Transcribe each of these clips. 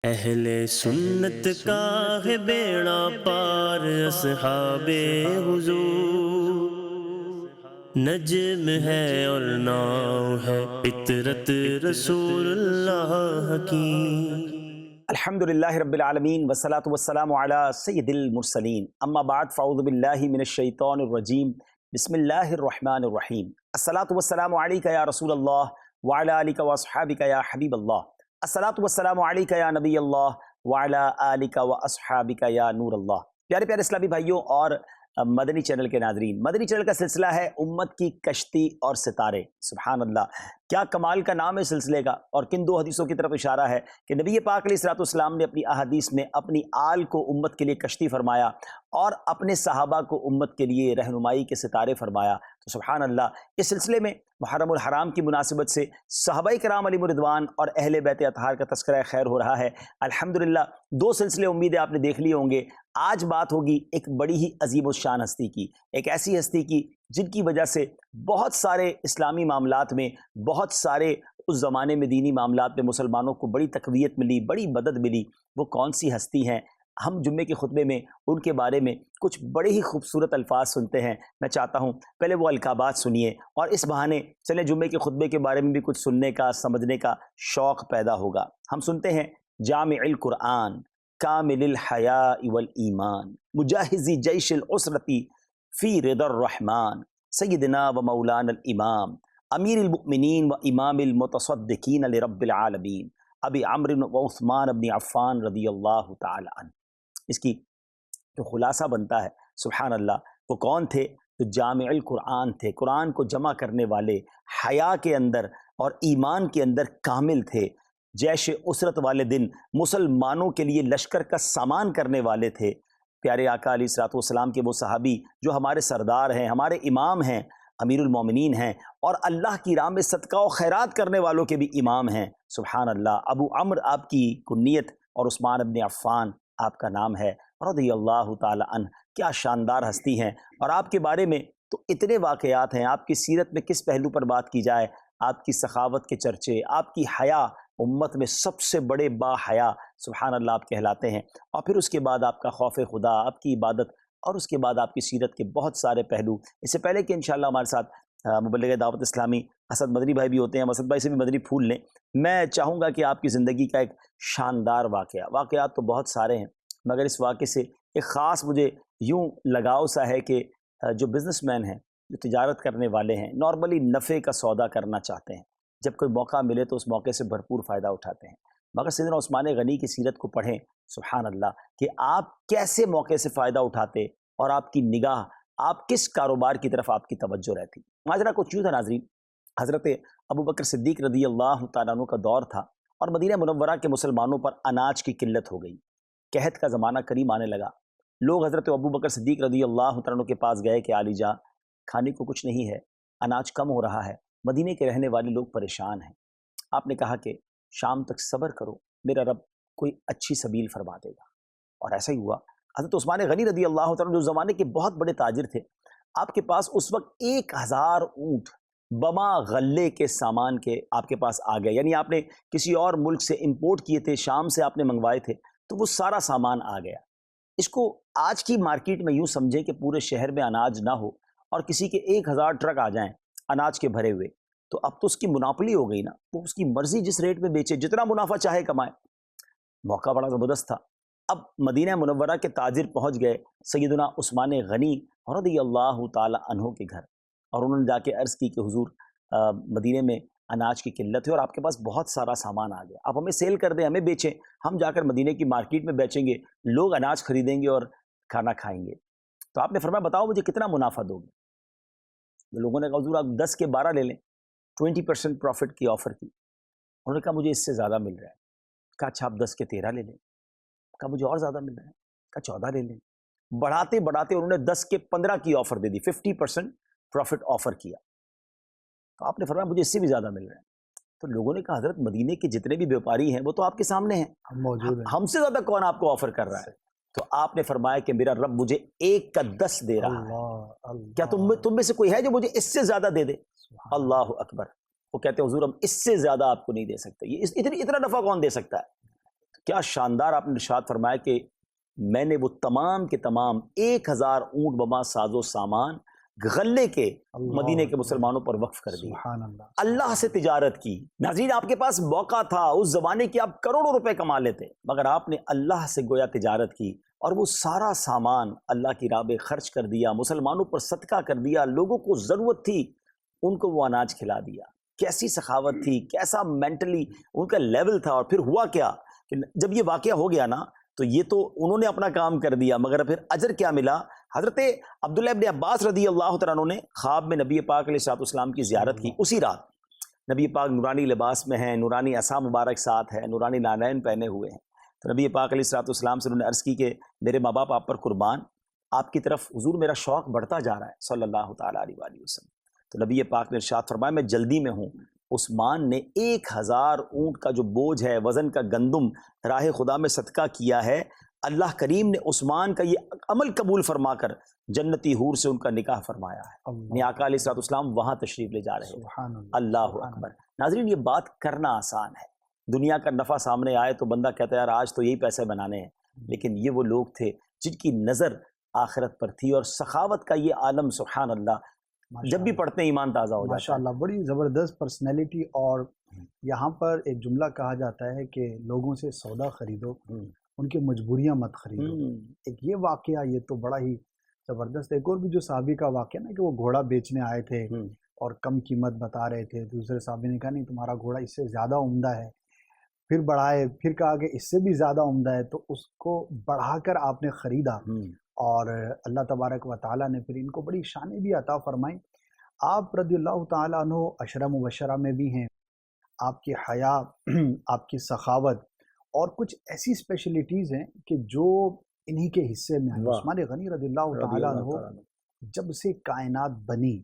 اہل سنت کا ہے بیڑا پار، اصحاب حضور نجم ہے اور ناؤ ہے فطرت رسول اللہ کی۔ الحمدللہ رب العالمین والصلاة والسلام علی سید المرسلین، اما بعد فاعوذ باللہ من الشیطان الرجیم، بسم اللہ الرحمن الرحیم۔ الصلاة والسلام علیک یا رسول اللہ وعلی آلک واصحابک یا حبیب اللہ، الصلاة والسلام علیک یا نبی اللہ وعلی آلک واصحابک یا نور اللہ۔ پیارے پیارے اسلامی بھائیوں اور مدنی چینل کے ناظرین، مدنی چینل کا سلسلہ ہے امت کی کشتی اور ستارے۔ سبحان اللہ، کیا کمال کا نام ہے سلسلے کا، اور کن دو حدیثوں کی طرف اشارہ ہے کہ نبی پاک علیہ الصلوۃ والسلام نے اپنی احادیث میں اپنی آل کو امت کے لیے کشتی فرمایا اور اپنے صحابہ کو امت کے لیے رہنمائی کے ستارے فرمایا۔ تو سبحان اللہ، اس سلسلے میں محرم الحرام کی مناسبت سے صحابہ کرام علیہم رضوان اور اہل بیت اطہار کا تذکرہ خیر ہو رہا ہے۔ الحمدللہ دو سلسلے امید ہے آپ نے دیکھ لیے ہوں گے۔ آج بات ہوگی ایک بڑی ہی عظیم الشان ہستی کی، ایک ایسی ہستی کی جن کی وجہ سے بہت سارے اسلامی معاملات میں، بہت سارے اس زمانے میں دینی معاملات میں مسلمانوں کو بڑی تقویت ملی، بڑی مدد ملی۔ وہ کون سی ہستی ہیں؟ ہم جمعے کے خطبے میں ان کے بارے میں کچھ بڑے ہی خوبصورت الفاظ سنتے ہیں۔ میں چاہتا ہوں پہلے وہ القابات سنیے اور اس بہانے چلے جمعے کے خطبے کے بارے میں بھی کچھ سننے کا، سمجھنے کا شوق پیدا ہوگا۔ ہم سنتے ہیں جامع القرآن، کامل الحیاء والایمان، مجاہزی جیش العسرتی فی رضا الرحمن، سیدنا و مولانا الامام امیر المؤمنین و امام المتصدقین لرب العالمین ابی عمرو و عثمان بن عفان رضی اللہ تعالی عنہ۔ اس کی جو خلاصہ بنتا ہے، سبحان اللہ، وہ کون تھے؟ تو جامع القرآن تھے، قرآن کو جمع کرنے والے، حیا کے اندر اور ایمان کے اندر کامل تھے، جیش اسرت والے دن مسلمانوں کے لیے لشکر کا سامان کرنے والے تھے۔ پیارے آقا علیہ الصلوۃ والسلام کے وہ صحابی جو ہمارے سردار ہیں، ہمارے امام ہیں، امیر المومنین ہیں، اور اللہ کی راہ میں صدقہ و خیرات کرنے والوں کے بھی امام ہیں۔ سبحان اللہ، ابو عمرو آپ کی کنیت اور عثمان بن عفان آپ کا نام ہے، رضی اللہ تعالی عنہ۔ کیا شاندار ہستی ہیں، اور آپ کے بارے میں تو اتنے واقعات ہیں۔ آپ کی سیرت میں کس پہلو پر بات کی جائے، آپ کی سخاوت کے چرچے، آپ کی حیا، امت میں سب سے بڑے با حیا سبحان اللہ آپ کہلاتے ہیں، اور پھر اس کے بعد آپ کا خوف خدا، آپ کی عبادت، اور اس کے بعد آپ کی سیرت کے بہت سارے پہلو۔ اس سے پہلے کہ انشاءاللہ ہمارے ساتھ مبلغ دعوت اسلامی اسد مدنی بھائی بھی ہوتے ہیں، ہم اسد بھائی سے بھی مدنی پھول لیں۔ میں چاہوں گا کہ آپ کی زندگی کا ایک شاندار واقعات تو بہت سارے ہیں، مگر اس واقعے سے ایک خاص مجھے یوں لگاؤ سا ہے کہ جو بزنس مین ہیں، جو تجارت کرنے والے ہیں، نارملی نفع کا سودا کرنا چاہتے ہیں، جب کوئی موقع ملے تو اس موقع سے بھرپور فائدہ اٹھاتے ہیں، مگر سیدنا عثمان غنی کی سیرت کو پڑھیں، سبحان اللہ، کہ آپ کیسے موقع سے فائدہ اٹھاتے اور آپ کی نگاہ، آپ کس کاروبار کی طرف آپ کی توجہ رہتی۔ ماجرا کچھ یوں تھا ناظرین، حضرت ابوبکر صدیق رضی اللہ تعالیٰ عنہ کا دور تھا، اور مدینہ منورہ کے مسلمانوں پر اناج کی قلت ہو گئی، قحط کا زمانہ قریب آنے لگا۔ لوگ حضرت ابوبکر صدیق رضی اللہ تعالیٰ عنہ کے پاس گئے کہ علی جاں، کھانے کو کچھ نہیں ہے، اناج کم ہو رہا ہے، مدینے کے رہنے والے لوگ پریشان ہیں۔ آپ نے کہا کہ شام تک صبر کرو، میرا رب کوئی اچھی سبیل فرما دے گا، اور ایسا ہی ہوا۔ حضرت عثمان غنی رضی اللہ تعالیٰ جو زمانے کے بہت بڑے تاجر تھے، آپ کے پاس اس وقت 1000 اونٹ بما غلے کے سامان کے آپ کے پاس آ گئے، یعنی آپ نے کسی اور ملک سے امپورٹ کیے تھے، شام سے آپ نے منگوائے تھے، تو وہ سارا سامان آ گیا۔ اس کو آج کی مارکیٹ میں یوں سمجھیں کہ پورے شہر میں اناج نہ ہو اور کسی کے 1000 ٹرک آ جائیں اناج کے بھرے ہوئے، تو اب تو اس کی مناپلی ہو گئی نا، وہ اس کی مرضی جس ریٹ میں بیچے، جتنا منافع چاہے کمائے۔ موقع بڑا زبردست تھا۔ اب مدینہ منورہ کے تاجر پہنچ گئے سیدنا عثمان غنی رضی اللہ تعالی عنہ کے گھر، اور انہوں نے جا کے عرض کی کہ حضور مدینے میں اناج کی قلت ہے اور آپ کے پاس بہت سارا سامان آ گیا، آپ ہمیں سیل کر دیں، ہمیں بیچیں، ہم جا کر مدینے کی مارکیٹ میں بیچیں گے، لوگ اناج خریدیں گے اور کھانا کھائیں گے۔ تو آپ نے فرمایا بتاؤ مجھے کتنا منافع دو گے؟ لوگوں نے کہا حضور آپ 10 کے 12 لے لیں، 20% پروفٹ کی آفر کی۔ انہوں نے کہا مجھے اس سے زیادہ مل رہا ہے۔ کہا اچھا آپ 10 کے 13 لے لیں۔ کہا مجھے اور زیادہ مل رہا ہے۔ کہا 14 لے لیں۔ بڑھاتے بڑھاتے انہوں نے 10 کے 15 کی آفر دے دی، 50% پروفٹ آفر کیا۔ تو آپ نے فرمایا مجھے اس سے بھی زیادہ مل رہا ہے۔ تو لوگوں نے کہا حضرت مدینے کے جتنے بھی بیوپاری ہیں وہ تو آپ کے سامنے ہیں، موجود ہیں، ہم سے زیادہ کون آپ کو آفر کر رہا ہے؟ تو آپ نے فرمایا کہ میرا رب مجھے 1 کا 10 دے رہا ہے، کیا تم میں سے کوئی ہے جو مجھے اس سے زیادہ دے دے؟ اللہ اکبر۔ وہ کہتے ہیں حضور ہم اس سے زیادہ آپ کو نہیں دے سکتے، یہ اتنا نفع کون دے سکتا ہے؟ کیا شاندار آپ نے ارشاد فرمایا کہ میں نے وہ تمام کے تمام 1000 اونٹ بما ساز و سامان غلے کے مدینے کے مسلمانوں پر وقف کر دی. سبحان اللہ. اللہ سے تجارت کی. ناظرین آپ کے پاس موقع تھا اس زمانے کی آپ کروڑوں روپے کما لیتے، مگر آپ نے اللہ سے گویا تجارت کی اور وہ سارا سامان اللہ کی راہ میں خرچ کر دیا، مسلمانوں پر صدقہ کر دیا، لوگوں کو ضرورت تھی ان کو وہ اناج کھلا دیا. کیسی سخاوت تھی، کیسا مینٹلی ان کا لیول تھا. اور پھر ہوا کیا کہ جب یہ واقعہ ہو گیا نا تو یہ تو انہوں نے اپنا کام کر دیا، مگر پھر اجر کیا ملا؟ حضرت عبداللہ ابن عباس رضی اللہ تعالیٰ عنہ نے خواب میں نبی پاک علیہ السلام کی زیارت کی. اسی رات نبی پاک نورانی لباس میں ہیں، نورانی عصا مبارک ساتھ ہے، نورانی نالین پہنے ہوئے ہیں. تو نبی پاک علیہ السلام سے انہوں نے عرض کی کہ میرے ماں باپ آپ پر قربان، آپ کی طرف حضور میرا شوق بڑھتا جا رہا ہے صلی اللہ تعالیٰ علیہ وآلہ وسلم. تو نبی پاک نے ارشاد فرمایا میں جلدی میں ہوں. عثمان نے 1000 اونٹ کا جو بوجھ ہے وزن کا گندم راہ خدا میں صدقہ کیا ہے. اللہ کریم نے عثمان کا یہ عمل قبول فرما کر جنتی حور سے ان کا نکاح فرمایا ہے. اپنے آقا علیہ السلام وہاں تشریف لے جا رہے ہیں. سبحان اللہ. اللہ اکبر. ناظرین یہ بات کرنا آسان ہے، دنیا کا نفع سامنے آئے تو بندہ کہتا ہے یار آج تو یہی پیسے بنانے ہیں، لیکن یہ وہ لوگ تھے جن کی نظر آخرت پر تھی. اور سخاوت کا یہ عالم سبحان اللہ جب بھی پڑھتے ہیں ایمان تازہ ہو جاتا ہے. ماشاءاللہ بڑی زبردست پرسنالٹی. اور یہاں پر ایک جملہ کہا جاتا ہے کہ لوگوں سے سودا خریدو، ان کی مجبوریاں مت خریدو. ایک یہ واقعہ یہ تو بڑا ہی زبردست. ایک اور بھی جو صحابی کا واقعہ نا کہ وہ گھوڑا بیچنے آئے تھے اور کم قیمت بتا رہے تھے، دوسرے صحابی نے کہا نہیں تمہارا گھوڑا اس سے زیادہ عمدہ ہے، پھر بڑھائے، پھر کہا کہ اس سے بھی زیادہ عمدہ ہے، تو اس کو بڑھا کر آپ نے خریدا. اور اللہ تبارک و تعالیٰ نے پھر ان کو بڑی شانیں بھی عطا فرمائیں. آپ رضی اللہ تعالیٰ عنہ عشرہ مبشرہ میں بھی ہیں. آپ کی حیا، آپ کی سخاوت اور کچھ ایسی اسپیشلٹیز ہیں کہ جو انہی کے حصے میں ہیں. عثمان غنی رضی اللہ تعالیٰ عنہ جب سے کائنات بنی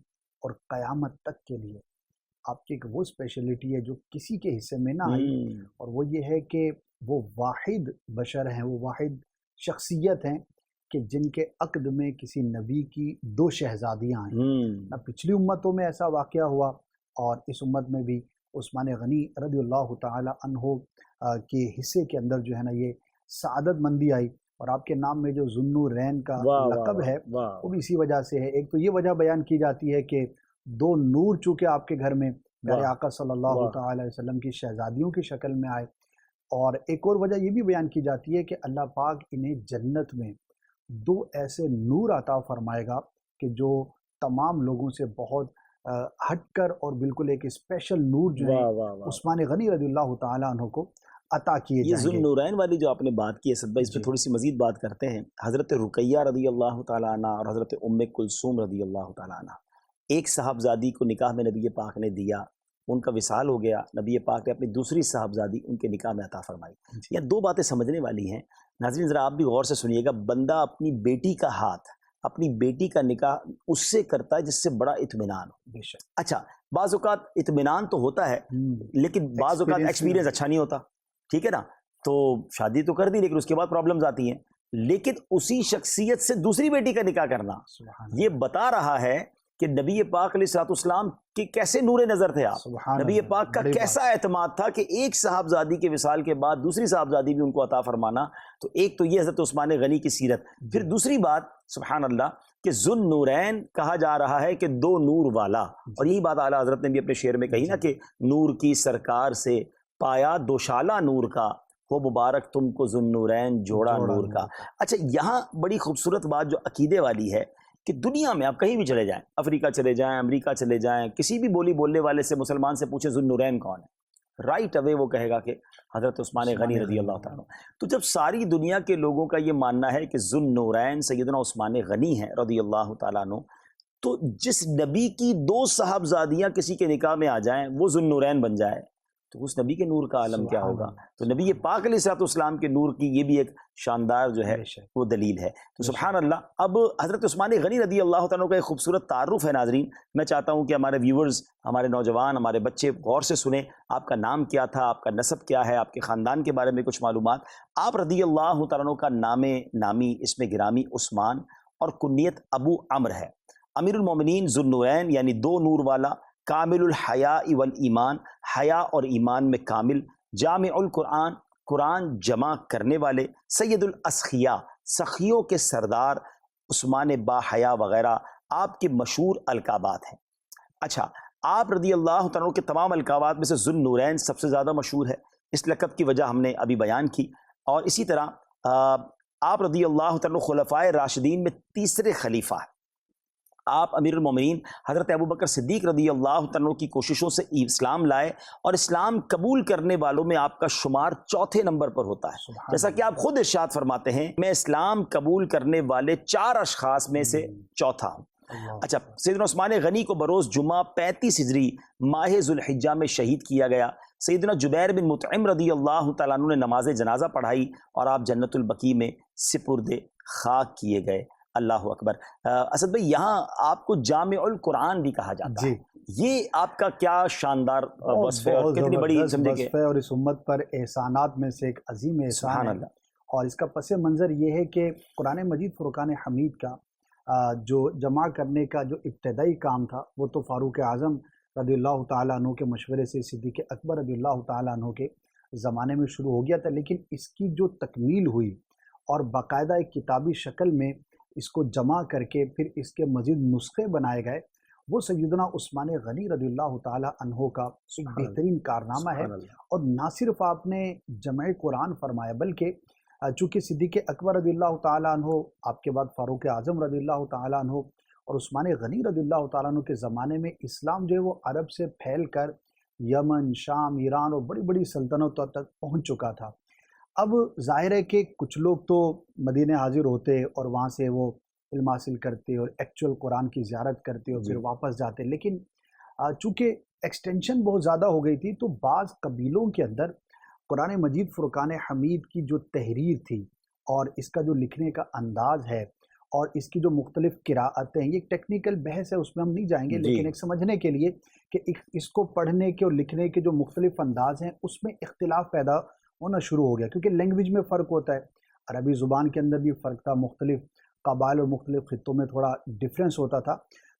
اور قیامت تک کے لیے آپ کی ایک وہ اسپیشلٹی ہے جو کسی کے حصے میں نہ آئی، اور وہ یہ ہے کہ وہ واحد بشر ہیں، وہ واحد شخصیت ہیں کہ جن کے عقد میں کسی نبی کی 2 شہزادیاں ہیں. نہ پچھلی امتوں میں ایسا واقعہ ہوا اور اس امت میں بھی عثمان غنی رضی اللہ تعالی عنہ کے حصے کے اندر جو ہے نا یہ سعادت مندی آئی. اور آپ کے نام میں جو ذوالنورین کا لقب ہے وہ بھی اسی وجہ سے ہے. ایک تو یہ وجہ بیان کی جاتی ہے کہ 2 نور چونکہ آپ کے گھر میں پیارے آقا صلی اللہ تعالی علیہ وسلم کی شہزادیوں کی شکل میں آئے. اور ایک اور وجہ یہ بھی بیان کی جاتی ہے کہ اللہ پاک انہیں جنت میں 2 ایسے نور عطا فرمائے گا کہ جو تمام لوگوں سے بہت ہٹ کر اور بالکل ایک اسپیشل نور جو ہے عثمان غنی رضی اللہ تعالیٰ عنہ کو عطا کیے جائیں گے. یہ ذوالنورین والی جو آپ نے بات کی ہے صدبہ، اس پہ تھوڑی سی مزید بات کرتے ہیں. حضرت رقیہ رضی اللہ تعالیٰ عنہ اور حضرت ام کلثوم رضی اللہ تعالیٰ عنہ، ایک صاحبزادی کو نکاح میں نبی پاک نے دیا، ان کا وصال ہو گیا، نبی پاک نے اپنی دوسری صاحبزادی ان کے نکاح میں عطا فرمائی. یہ 2 باتیں سمجھنے والی ہیں. ناظرین ذرا آپ بھی غور سے سنیے گا. بندہ اپنی بیٹی کا ہاتھ، اپنی بیٹی کا نکاح اس سے کرتا ہے جس سے بڑا اطمینان ہو. اچھا بعض اوقات اطمینان تو ہوتا ہے لیکن بعض اوقات ایکسپیرینس اچھا نہیں ہوتا، ٹھیک ہے نا. تو شادی تو کر دی لیکن اس کے بعد پرابلمز آتی ہیں. لیکن اسی شخصیت سے دوسری بیٹی کا نکاح کرنا یہ بتا رہا ہے کہ نبی پاک علیہ السلام کے کیسے نور نظر تھے آپ. نبی پاک کا کیسا اعتماد تھا کہ ایک صاحبزادی کے وصال کے بعد دوسری صاحبزادی بھی ان کو عطا فرمانا. تو ایک تو یہ حضرت عثمان غنی کی سیرت. پھر دوسری بات سبحان اللہ کہ ذوالنورین کہا جا رہا ہے کہ 2 نور والا. اور یہی بات اعلیٰ حضرت نے بھی اپنے شعر میں کہی نا کہ نور کی سرکار سے پایا دوشالہ نور کا، وہ مبارک تم کو ذوالنورین جوڑا نور کا. اچھا یہاں بڑی خوبصورت بات جو عقیدے والی ہے کہ دنیا میں آپ کہیں بھی چلے جائیں، افریقہ چلے جائیں، امریکہ چلے جائیں، کسی بھی بولی بولنے والے سے مسلمان سے پوچھیں ذوالنورین کون ہے، رائٹ اوے وہ کہے گا کہ حضرت عثمان غنی رضی اللہ تعالیٰ. تو جب ساری دنیا کے لوگوں کا یہ ماننا ہے کہ ذوالنورین سیدنا عثمان غنی ہیں رضی اللہ تعالیٰ عنہ، تو جس نبی کی 2 صاحبزادیاں کسی کے نکاح میں آ جائیں وہ ذوالنورین بن جائے تو اس نبی کے نور کا عالم کیا ہوگا. تو نبی پاک علیہ السلام کے نور کی یہ بھی ایک شاندار جو ہے وہ دلیل ہے. تو سبحان اللہ. اب حضرت عثمان غنی رضی اللہ تعالیٰ کا ایک خوبصورت تعارف ہے. ناظرین میں چاہتا ہوں کہ ہمارے ویورز، ہمارے نوجوان، ہمارے بچے غور سے سنیں. آپ کا نام کیا تھا، آپ کا نسب کیا ہے، آپ کے خاندان کے بارے میں کچھ معلومات. آپ رضی اللہ تعالیٰ کا نامی اسم گرامی عثمان اور کنیت ابو عمر ہے. امیر المومنین ذوالنورین یعنی 2 نور والا، کامل الحیاء والایمان، حیا اور ایمان میں کامل، جامع القرآن، قرآن جمع کرنے والے، سید الاسخیاء، سخیوں کے سردار عثمان با حیا وغیرہ آپ کے مشہور القابات ہیں۔ اچھا، آپ رضی اللہ تعالیٰ کے تمام القابات میں سے ذو النورین سب سے زیادہ مشہور ہے، اس لقب کی وجہ ہم نے ابھی بیان کی، اور اسی طرح آپ رضی اللہ تعالیٰ خلفائے راشدین میں تیسرے خلیفہ ہیں۔ آپ امیر المومنین حضرت ابوبکر صدیق رضی اللہ تعالیٰ کی کوششوں سے اسلام لائے، اور اسلام قبول کرنے والوں میں آپ کا شمار چوتھے نمبر پر ہوتا ہے، جیسا کہ آپ خود ارشاد فرماتے ہیں، میں اسلام قبول کرنے والے 4 اشخاص میں سے چوتھا ہوں۔ اچھا، سیدنا عثمان غنی کو بروز جمعہ 35 ہجری ماہ ذوالحجہ میں شہید کیا گیا۔ سیدنا جبیر بن مطعم رضی اللہ تعالیٰ عنہ نے نماز جنازہ پڑھائی، اور آپ جنت البقیع میں سپرد خاک کیے گئے۔ اللہ اکبر۔ اسد بھائی، یہاں آپ کو جامع القرآن بھی کہا جاتا ہے، یہ آپ کا کیا شاندار وصف ہے، اور کتنی بڑی سمجھے کہ وصف ہے، اور اس امت پر احسانات میں سے ایک عظیم احسان ہے۔ اور اس کا پس منظر یہ ہے کہ قرآن مجید فرقان حمید کا جو جمع کرنے کا جو ابتدائی کام تھا، وہ تو فاروق اعظم رضی اللہ تعالیٰ عنہ کے مشورے سے صدیق اکبر رضی اللہ تعالیٰ عنہ کے زمانے میں شروع ہو گیا تھا، لیکن اس کی جو تکمیل ہوئی اور باقاعدہ ایک کتابی شکل میں اس کو جمع کر کے پھر اس کے مزید نسخے بنائے گئے، وہ سیدنا عثمان غنی رضی اللہ تعالیٰ عنہ کا ایک بہترین کارنامہ ہے۔ اور نہ صرف آپ نے جمع قرآن فرمایا، بلکہ چونکہ صدیق اکبر رضی اللہ تعالیٰ عنہ، آپ کے بعد فاروق اعظم رضی اللہ تعالیٰ عنہ اور عثمان غنی رضی اللہ تعالیٰ عنہ کے زمانے میں اسلام جو ہے وہ عرب سے پھیل کر یمن، شام، ایران اور بڑی بڑی سلطنتوں تک پہنچ چکا تھا۔ اب ظاہر ہے کہ کچھ لوگ تو مدینہ حاضر ہوتے اور وہاں سے وہ علم حاصل کرتے اور ایکچوئل قرآن کی زیارت کرتے اور پھر واپس جاتے، لیکن چونکہ ایکسٹینشن بہت زیادہ ہو گئی تھی، تو بعض قبیلوں کے اندر قرآن مجید فرقان حمید کی جو تحریر تھی اور اس کا جو لکھنے کا انداز ہے اور اس کی جو مختلف قراءتیں ہیں، یہ ایک ٹیکنیکل بحث ہے، اس میں ہم نہیں جائیں گے، لیکن ایک سمجھنے کے لیے کہ اس کو پڑھنے کے اور لکھنے کے جو مختلف انداز ہیں اس میں اختلاف پیدا ہونا شروع ہو گیا، کیونکہ لینگویج میں فرق ہوتا ہے۔ عربی زبان کے اندر بھی فرق تھا، مختلف قبائل اور مختلف خطوں میں تھوڑا ڈیفرنس ہوتا تھا،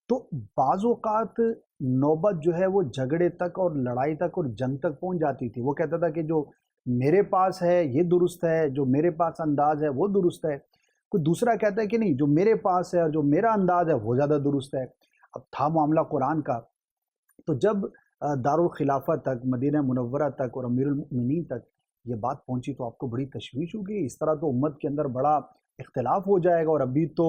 تو بعض اوقات نوبت جو ہے وہ جھگڑے تک اور لڑائی تک اور جنگ تک پہنچ جاتی تھی۔ وہ کہتا تھا کہ جو میرے پاس ہے یہ درست ہے، جو میرے پاس انداز ہے وہ درست ہے، کوئی دوسرا کہتا ہے کہ نہیں، جو میرے پاس ہے اور جو میرا انداز ہے وہ زیادہ درست ہے۔ اب تھا معاملہ قرآن کا، تو جب دارالخلافہ تک، مدینہ منورہ تک اور امیر المؤمنین تک یہ بات پہنچی تو آپ کو بڑی تشویش ہو گئی، اس طرح تو امت کے اندر بڑا اختلاف ہو جائے گا، اور ابھی تو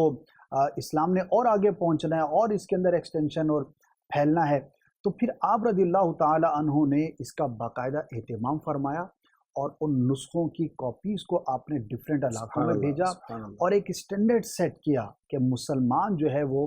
اسلام نے اور آگے پہنچنا ہے اور اس کے اندر ایکسٹینشن اور پھیلنا ہے۔ تو پھر آپ رضی اللہ تعالی عنہ نے اس کا باقاعدہ اہتمام فرمایا، اور ان نسخوں کی کاپیز کو آپ نے ڈیفرنٹ علاقوں میں بھیجا، اور ایک اسٹینڈرڈ سیٹ کیا کہ مسلمان جو ہے وہ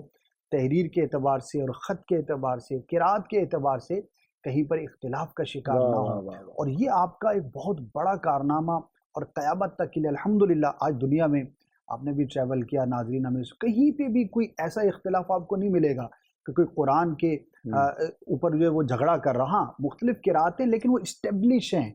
تحریر کے اعتبار سے اور خط کے اعتبار سے، قرات کے اعتبار سے کہیں پر اختلاف کا شکار نہ ہو۔ اور یہ آپ کا ایک بہت بڑا کارنامہ، اور قیامت تک کے لیے الحمدللہ آج دنیا میں آپ نے بھی ٹریول کیا، ناظرین ہمیں کہیں پہ بھی کوئی ایسا اختلاف آپ کو نہیں ملے گا کہ کوئی قرآن کے اوپر جو ہے وہ جھگڑا کر رہا، مختلف قراتیں لیکن وہ اسٹیبلش ہیں،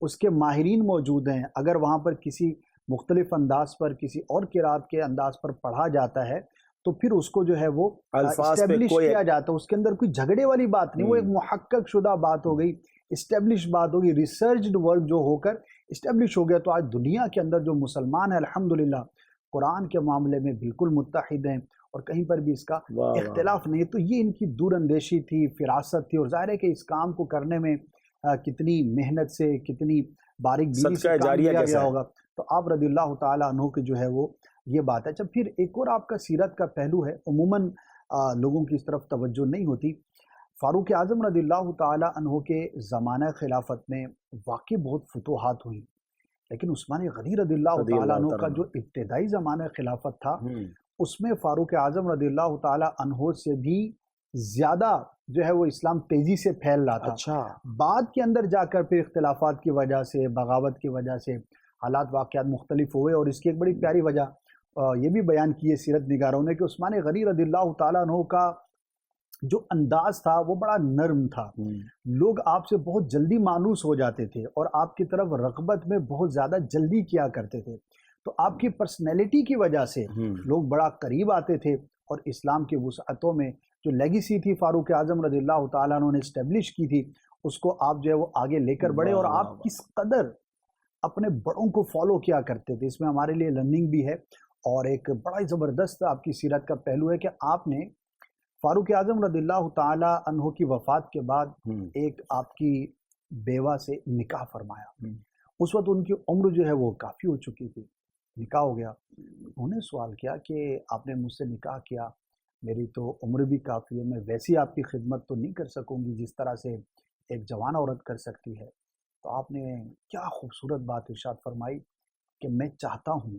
اس کے ماہرین موجود ہیں۔ اگر وہاں پر کسی مختلف انداز پر، کسی اور قرات کے انداز پر پڑھا جاتا ہے تو پھر اس کو جو ہے وہ اسٹیبلش کیا جاتا ہے، اس کے اندر کوئی جھگڑے والی بات نہیں، وہ ایک محقق شدہ بات ہو گئی، اسٹیبلش بات ہوگی، ریسرچڈ ورک جو ہو کر اسٹیبلش ہو گیا۔ تو آج دنیا کے اندر جو مسلمان ہیں الحمدللہ قرآن کے معاملے میں بالکل متحد ہیں، اور کہیں پر بھی اس کا اختلاف نہیں ہے۔ تو یہ ان کی دور اندیشی تھی، فراست تھی، اور ظاہر ہے کہ اس کام کو کرنے میں کتنی محنت سے، کتنی باریک بینی سے کام کیا گیا ہوگا۔ تو آپ رضی اللہ تعالیٰ عنہ کی جو ہے وہ یہ بات ہے۔ جب پھر ایک اور آپ کا سیرت کا پہلو ہے، عموماً لوگوں کی اس طرف توجہ نہیں ہوتی۔ فاروق اعظم رضی اللہ تعالیٰ عنہ کے زمانہ خلافت میں واقعی بہت فتوحات ہوئی، لیکن عثمان غنی رضی اللہ تعالیٰ عنہ کا جو ابتدائی زمانہ خلافت تھا اس میں فاروق اعظم رضی اللہ تعالیٰ عنہ سے بھی زیادہ جو ہے وہ اسلام تیزی سے پھیل رہا تھا۔ اچھا، بعد کے اندر جا کر پھر اختلافات کی وجہ سے، بغاوت کی وجہ سے حالات واقعات مختلف ہوئے، اور اس کی ایک بڑی پیاری وجہ یہ بھی بیان کی ہے سیرت نگاروں نے کہ عثمان غنی رضی اللہ تعالیٰ عنہ کا جو انداز تھا وہ بڑا نرم تھا، لوگ آپ سے بہت جلدی مانوس ہو جاتے تھے اور آپ کی طرف رغبت میں بہت زیادہ جلدی کیا کرتے تھے۔ تو آپ کی پرسنالٹی کی وجہ سے لوگ بڑا قریب آتے تھے، اور اسلام کی وسعتوں میں جو لیگیسی تھی فاروق اعظم رضی اللہ تعالیٰ عنہ نے اسٹیبلش کی تھی، اس کو آپ جو ہے وہ آگے لے کر بڑھے، اور آپ کس قدر اپنے بڑوں کو فالو کیا کرتے تھے. اس میں ہمارے لیے لرننگ بھی ہے، اور ایک بڑا ہی زبردست آپ کی سیرت کا پہلو ہے کہ آپ نے فاروق اعظم رضی اللہ تعالی عنہ کی وفات کے بعد ایک آپ کی بیوہ سے نکاح فرمایا. اس وقت ان کی عمر جو ہے وہ کافی ہو چکی تھی، نکاح ہو گیا. انہوں نے سوال کیا کہ آپ نے مجھ سے نکاح کیا، میری تو عمر بھی کافی ہے، میں ویسی آپ کی خدمت تو نہیں کر سکوں گی جس طرح سے ایک جوان عورت کر سکتی ہے. تو آپ نے کیا خوبصورت بات ارشاد فرمائی کہ میں چاہتا ہوں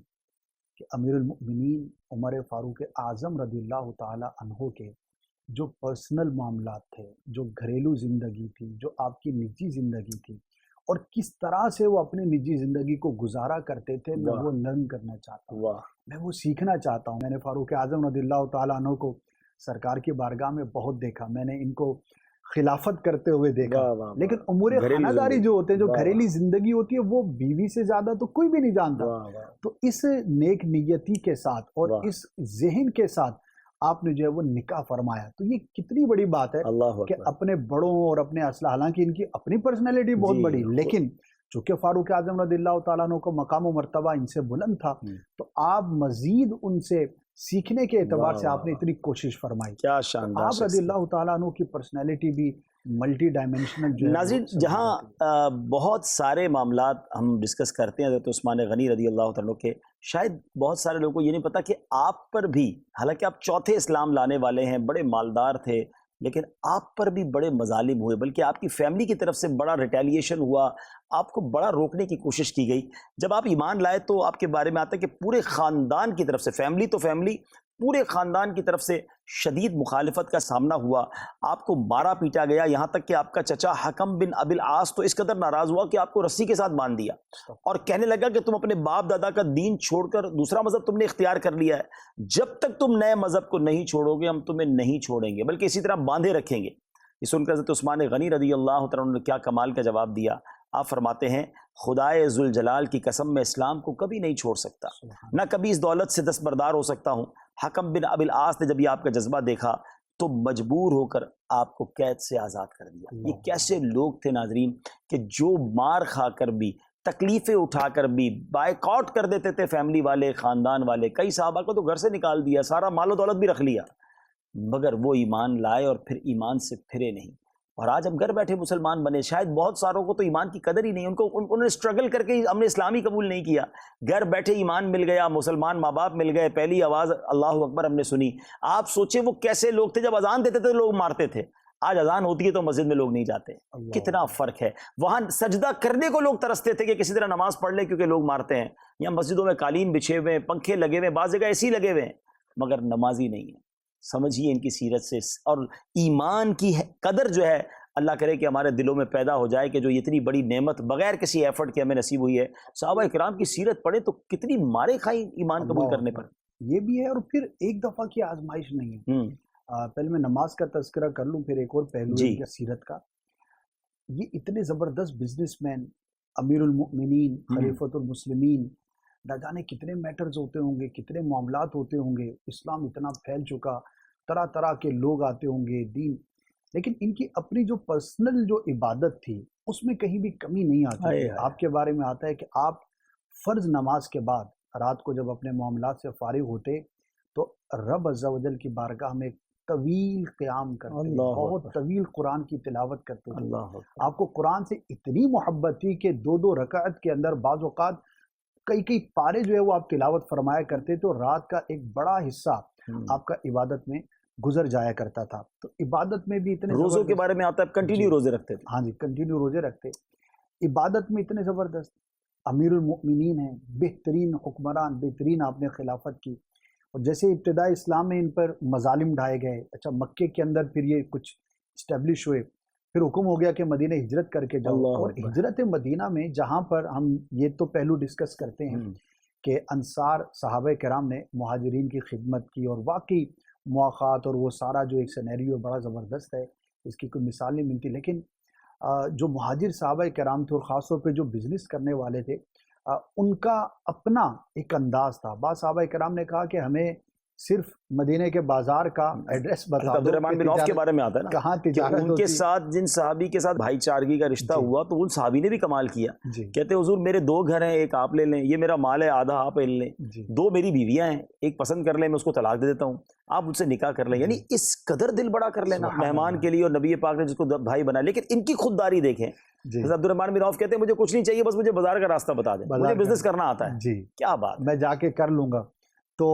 کہ امیر المؤمنین عمر فاروق اعظم رضی اللہ تعالی عنہ کے جو پرسنل معاملات تھے، جو گھریلو زندگی تھی، جو آپ کی نجی زندگی تھی، اور کس طرح سے وہ اپنی نجی زندگی کو گزارا کرتے تھے، میں وہ لرن کرنا چاہتا ہوں، میں وہ سیکھنا چاہتا ہوں. میں نے فاروق اعظم رضی اللہ تعالیٰ عنہ کو سرکار کی بارگاہ میں بہت دیکھا، میں نے ان کو خلافت کرتے ہوئے دیکھا، لیکن امور خانہ داری جو ہوتے ہیں، جو گھریلی زندگی ہوتی ہے، وہ بیوی سے زیادہ تو کوئی بھی نہیں جانتا. تو اس نیک نیتی کے ساتھ اور اس ذہن کے ساتھ آپ نے جو ہے وہ نکاح فرمایا. تو یہ کتنی بڑی بات ہے کہ اپنے بڑوں اور اپنے اصل، حالانکہ ان کی اپنی پرسنالٹی بہت بڑی، لیکن چونکہ فاروق اعظم رضی اللہ تعالیٰ عنہ کو مقام و مرتبہ ان سے بلند تھا، تو آپ مزید ان سے سیکھنے کے اعتبار سے آپ نے اتنی کوشش فرمائی. کیا شاندار. آپ رضی اللہ تعالیٰ عنہ کی پرسنالٹی بھی ملٹی ڈائمینشنل جو ہے. ناظرین، جہاں بہت سارے معاملات ہم ڈسکس کرتے ہیں حضرت عثمان غنی رضی اللہ تعالیٰ عنہ کے، شاید بہت سارے لوگوں کو یہ نہیں پتا کہ آپ پر بھی، حالانکہ آپ چوتھے اسلام لانے والے ہیں، بڑے مالدار تھے، لیکن آپ پر بھی بڑے مظالم ہوئے، بلکہ آپ کی فیملی کی طرف سے بڑا ریٹیلیشن ہوا، آپ کو بڑا روکنے کی کوشش کی گئی. جب آپ ایمان لائے تو آپ کے بارے میں آتا ہے کہ پورے خاندان کی طرف سے، فیملی تو فیملی، پورے خاندان کی طرف سے شدید مخالفت کا سامنا ہوا، آپ کو مارا پیٹا گیا، یہاں تک کہ آپ کا چچا حکم بن ابی العاص تو اس قدر ناراض ہوا کہ آپ کو رسی کے ساتھ باندھ دیا اور کہنے لگا کہ تم اپنے باپ دادا کا دین چھوڑ کر دوسرا مذہب تم نے اختیار کر لیا ہے، جب تک تم نئے مذہب کو نہیں چھوڑو گے ہم تمہیں نہیں چھوڑیں گے، بلکہ اسی طرح باندھے رکھیں گے. یہ سن کر حضرت عثمان غنی رضی اللہ تعالیٰ عنہ نے کیا کمال کا جواب دیا. آپ فرماتے ہیں خدائے ذوالجلال کی قسم میں اسلام کو کبھی نہیں چھوڑ سکتا، نہ کبھی اس دولت سے دستبردار ہو سکتا ہوں. حکم بن ابی العاص نے جب یہ آپ کا جذبہ دیکھا تو مجبور ہو کر آپ کو قید سے آزاد کر دیا. یہ کیسے لوگ تھے ناظرین کہ جو مار کھا کر بھی، تکلیفیں اٹھا کر بھی بائیک آؤٹ کر دیتے تھے فیملی والے، خاندان والے. کئی صحابہ کو تو گھر سے نکال دیا، سارا مال و دولت بھی رکھ لیا، مگر وہ ایمان لائے اور پھر ایمان سے پھرے نہیں. اور آج ہم گھر بیٹھے مسلمان بنے، شاید بہت ساروں کو تو ایمان کی قدر ہی نہیں، انہوں نے اسٹرگل کر کے ہم نے اسلامی قبول نہیں کیا، گھر بیٹھے ایمان مل گیا، مسلمان ماں باپ مل گئے، پہلی آواز اللہ اکبر ہم نے سنی. آپ سوچیں وہ کیسے لوگ تھے، جب اذان دیتے تھے لوگ مارتے تھے، آج اذان ہوتی ہے تو مسجد میں لوگ نہیں جاتے. کتنا فرق ہے. وہاں سجدہ کرنے کو لوگ ترستے تھے کہ کسی طرح نماز پڑھ لیں کیونکہ لوگ مارتے ہیں. یہاں مسجدوں میں قالین بچھے ہوئے ہیں، پنکھے لگے ہوئے ہیں، بعض جگہ ایسی لگے ہوئے ہیں، مگر نمازی نہیں ہے. سمجھیے ان کی سیرت سے. اور ایمان کی قدر جو ہے اللہ کرے کہ ہمارے دلوں میں پیدا ہو جائے کہ جو اتنی بڑی نعمت بغیر کسی ایفرٹ کے ہمیں نصیب ہوئی ہے. صحابہ کرام کی سیرت پڑھیں تو کتنی مارے کھائیں ایمان قبول کرنے پر. یہ بھی ہے، اور پھر ایک دفعہ کی آزمائش نہیں ہے. پہلے میں نماز کا تذکرہ کر لوں، پھر ایک اور پہلو ہے سیرت کا. یہ اتنے زبردست بزنس مین، امیر المؤمنین، خلیفۃ المسلمین، نہ جانے کتنے میٹرز ہوتے ہوں گے، کتنے معاملات ہوتے ہوں گے. اسلام اتنا پھیل چکا، طرح طرح کے لوگ آتے ہوں گے دین، لیکن ان کی اپنی جو پرسنل جو عبادت تھی اس میں کہیں بھی کمی نہیں آتی. آپ کے بارے میں آتا ہے کہ آپ فرض نماز کے بعد رات کو جب اپنے معاملات سے فارغ ہوتے تو رب عز و جل کی بارگاہ میں طویل قیام کرتے، بہت طویل قرآن کی تلاوت کرتے تھے. آپ کو قرآن سے اتنی محبت تھی کہ 2 رکعت کے اندر بعض اوقات کئی پارے جو ہے وہ آپ تلاوت فرمایا کرتے تھے، اور رات کا ایک بڑا حصہ آپ کا عبادت میں گزر جایا کرتا تھا. تو عبادت میں بھی اتنے روزوں کے بارے میں آتا ہے کنٹینیو روزے رکھتے تھے. ہاں جی، کنٹینیو روزے رکھتے. عبادت میں اتنے زبردست امیر المؤمنین ہیں، بہترین حکمران، بہترین آپ نے خلافت کی. اور جیسے ابتدائی اسلام میں ان پر مظالم ڈھائے گئے، اچھا مکے کے اندر پھر یہ کچھ اسٹیبلش ہوئے، پھر حکم ہو گیا کہ مدینہ ہجرت کر کے جاؤ. اور ہجرت مدینہ میں جہاں پر ہم یہ تو پہلو ڈسکس کرتے ہیں کہ انصار صحابہ کرام نے مہاجرین کی خدمت کی، اور واقعی مواخات اور وہ سارا جو ایک سینیریو بڑا زبردست ہے، اس کی کوئی مثال نہیں ملتی. لیکن جو مہاجر صحابہ کرام تھے، اور خاص طور پہ جو بزنس کرنے والے تھے، ان کا اپنا ایک انداز تھا. بعض صحابہ کرام نے کہا کہ ہمیں صرف مدینے کے بازار کا ایڈریس بتا عبد الرحمن بن عوف کے بارے میں آتا ہے نا کہاں کہ تجارت ان کے ساتھ جن صحابی کے ساتھ بھائی چارگی کا رشتہ ہوا تو ان صحابی نے بھی کمال کیا. کہتے ہیں حضور میرے 2 گھر ہیں، ایک آپ لے لیں، یہ میرا مال ہے آدھا آپ لے لیں، 2 میری بیویاں ہیں، ایک پسند کر لیں میں اس کو طلاق دے دیتا ہوں، آپ مجھ سے نکاح کر لیں. یعنی اس قدر دل بڑا کر لینا مہمان کے لیے، اور نبی پاک نے جس کو بھائی بنا. لیکن ان کی خودداری دیکھیں. حضرت عبد الرحمن بن عوف کہتے ہیں مجھے کچھ نہیں چاہیے، بس مجھے بازار کا راستہ بتا دیں، مجھے بزنس کرنا آتا ہے. کیا بات، میں جا کے کر لوں گا. تو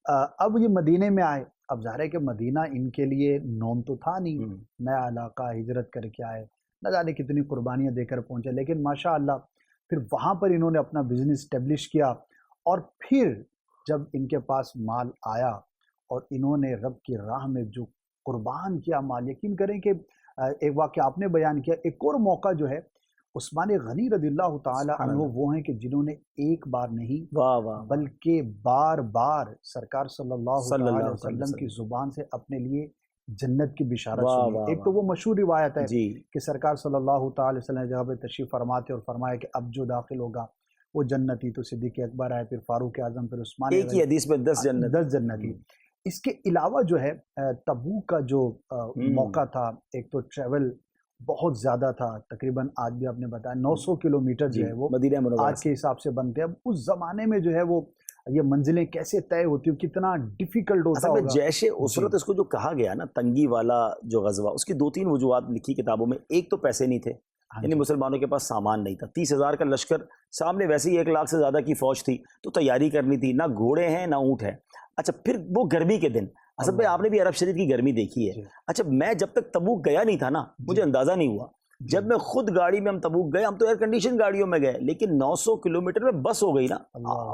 اب یہ مدینے میں آئے. اب ظاہر ہے کہ مدینہ ان کے لیے نوم تو تھا نہیں، نیا علاقہ، ہجرت کر کے آئے، نہ جانے کتنی قربانیاں دے کر پہنچے. لیکن ماشاء اللہ پھر وہاں پر انہوں نے اپنا بزنس اسٹیبلش کیا. اور پھر جب ان کے پاس مال آیا اور انہوں نے رب کی راہ میں جو قربان کیا مال، یقین کریں کہ ایک واقعہ آپ نے بیان کیا. ایک اور موقع جو ہے عثمان غنی رضی اللہ تعالی عنہ وہ ہیں کہ جنہوں نے ایک بار نہیں بلکہ بار بار سرکار صلی اللہ علیہ وسلم کی زبان سے اپنے لیے جنت کی بشارت سنی. ایک تو وہ مشہور روایت ہے کہ سرکار صلی اللہ تعالی وسلم جگہ پہ تشریف فرماتے اور فرمایا کہ اب جو داخل ہوگا وہ جنتی. تو صدیق اکبر آئے، پھر فاروق اعظم، پھر عثمان. ایک ہی حدیث میں 10 جنتی. اس کے علاوہ جو ہے تبوک کا جو موقع تھا، ایک تو ٹریول بہت زیادہ تھا، تقریباً آج بھی آپ نے بتایا 900 کلومیٹر جو ہے وہ مدینہ منورہ آج کے حساب سے بنتے ہیں. اب اس زمانے میں جو ہے وہ یہ منزلیں کیسے طے ہوتی، کتنا ڈیفیکلٹ ہوتا ہوگا. جیش اسرت اس کو جو کہا گیا نا، تنگی والا جو غزوہ، اس کی 2-3 وجوہات لکھی کتابوں میں. ایک تو پیسے نہیں تھے، یعنی مسلمانوں کے پاس سامان نہیں تھا. 30,000 کا لشکر سامنے، ویسے ہی 1 لاکھ سے زیادہ کی فوج تھی، تو تیاری کرنی تھی، نہ گھوڑے ہیں نہ اونٹ ہے. اچھا پھر وہ گرمی کے دن، اصل میں آپ نے بھی عرب شریف کی گرمی دیکھی ہے. اچھا میں جب تک تبوک گیا نہیں تھا نا، مجھے اندازہ نہیں ہوا. جب میں خود گاڑی میں، ہم تبوک گئے، ہم تو ایئر کنڈیشن گاڑیوں میں گئے، لیکن 900 کلومیٹر میں بس ہو گئی نا.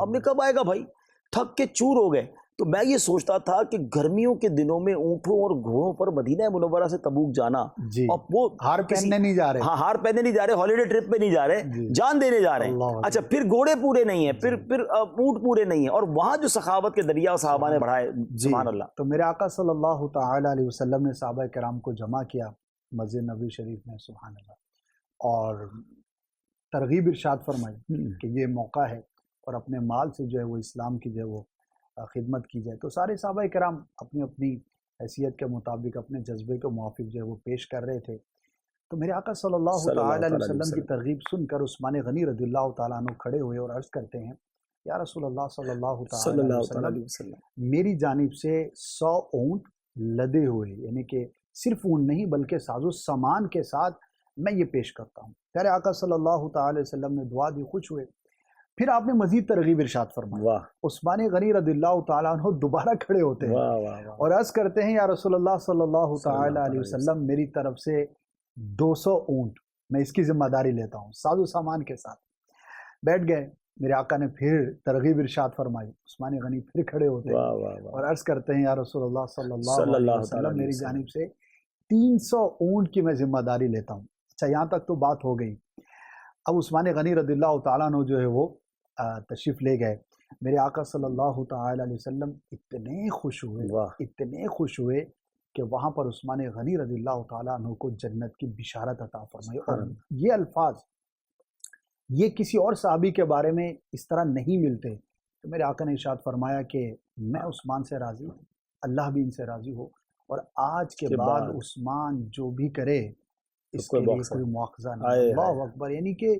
اب میں کب آئے گا بھائی، تھک کے چور ہو گئے. تو میں یہ سوچتا تھا کہ گرمیوں کے دنوں میں اونٹوں اور گھوڑوں پر مدینہ منورہ سے تبوک جانا، اور وہ ہار پہننے نہیں جا رہے. ہاں، ہار پہننے نہیں جا رہے، ہالیڈے ٹرپ پہ نہیں جا رہے، جان دینے جا رہے ہیں. اچھا پھر گھوڑے پورے نہیں ہیں، پھر اونٹ پورے نہیں ہیں، اور وہاں جو سخاوت کے دریا صحابہ نے بڑھائے، سبحان اللہ. تو میرے آقا صلی اللہ تعالی علیہ وسلم نے صحابہ کرام کو جمع کیا مسجد نبوی شریف میں، سبحان اللہ، اور ترغیب ارشاد فرمائی کہ یہ موقع ہے اور اپنے مال سے جو ہے وہ اسلام کی جو ہے وہ خدمت کی جائے. تو سارے صحابہ کرام اپنی اپنی حیثیت کے مطابق، اپنے جذبے کے موافق جو ہے وہ پیش کر رہے تھے. تو میرے آقا صلی اللہ تعالی علیہ وسلم کی ترغیب سن کر عثمان غنی رضی اللہ تعالیٰ عنہ کھڑے ہوئے اور عرض کرتے ہیں، یا رسول اللہ صلی اللہ تعالی علیہ وسلم، میری جانب سے 100 اونٹ لدے ہوئے، یعنی کہ صرف اونٹ نہیں بلکہ ساز و سامان کے ساتھ میں یہ پیش کرتا ہوں. پیارے آقا صلی اللہ تعالی وسلم نے دعا دی، خوش ہوئے. پھر آپ نے مزید ترغیب ارشاد فرمایا. عثمان غنی رضی اللہ تعالیٰ عنہ دوبارہ کھڑے ہوتے ہیں اور عرض کرتے ہیں، یا رسول اللہ صلی اللہ تعالی علیہ وسلم، میری طرف سے 200 اونٹ میں اس کی ذمہ داری لیتا ہوں، ساز و سامان کے ساتھ. بیٹھ گئے. میرے آقا نے پھر ترغیب ارشاد فرمائی. عثمان غنی پھر کھڑے ہوتے ہیں اور عرض کرتے ہیں، یا رسول اللہ صلی اللہ علیہ وسلم، میری جانب سے 300 اونٹ کی میں ذمہ داری لیتا ہوں. اچھا یہاں تک تو بات ہو گئی. اب عثمان غنی رضی اللہ تعالیٰ عنہ جو ہے وہ تشریف لے گئے. میرے آقا صلی اللہ تعالی علیہ وسلم اتنے خوش ہوئے کہ وہاں پر عثمان غنی رضی اللہ تعالیٰ عنہ کو جنت کی بشارت عطا فرمائی. اور یہ الفاظ یہ کسی اور صحابی کے بارے میں اس طرح نہیں ملتے. تو میرے آقا نے ارشاد فرمایا کہ میں عثمان سے راضی ہوں، اللہ بھی ان سے راضی ہو، اور آج کے بعد عثمان جو بھی کرے اس کے لیے کوئی مواخذہ نہیں. اللہ اکبر. یعنی کہ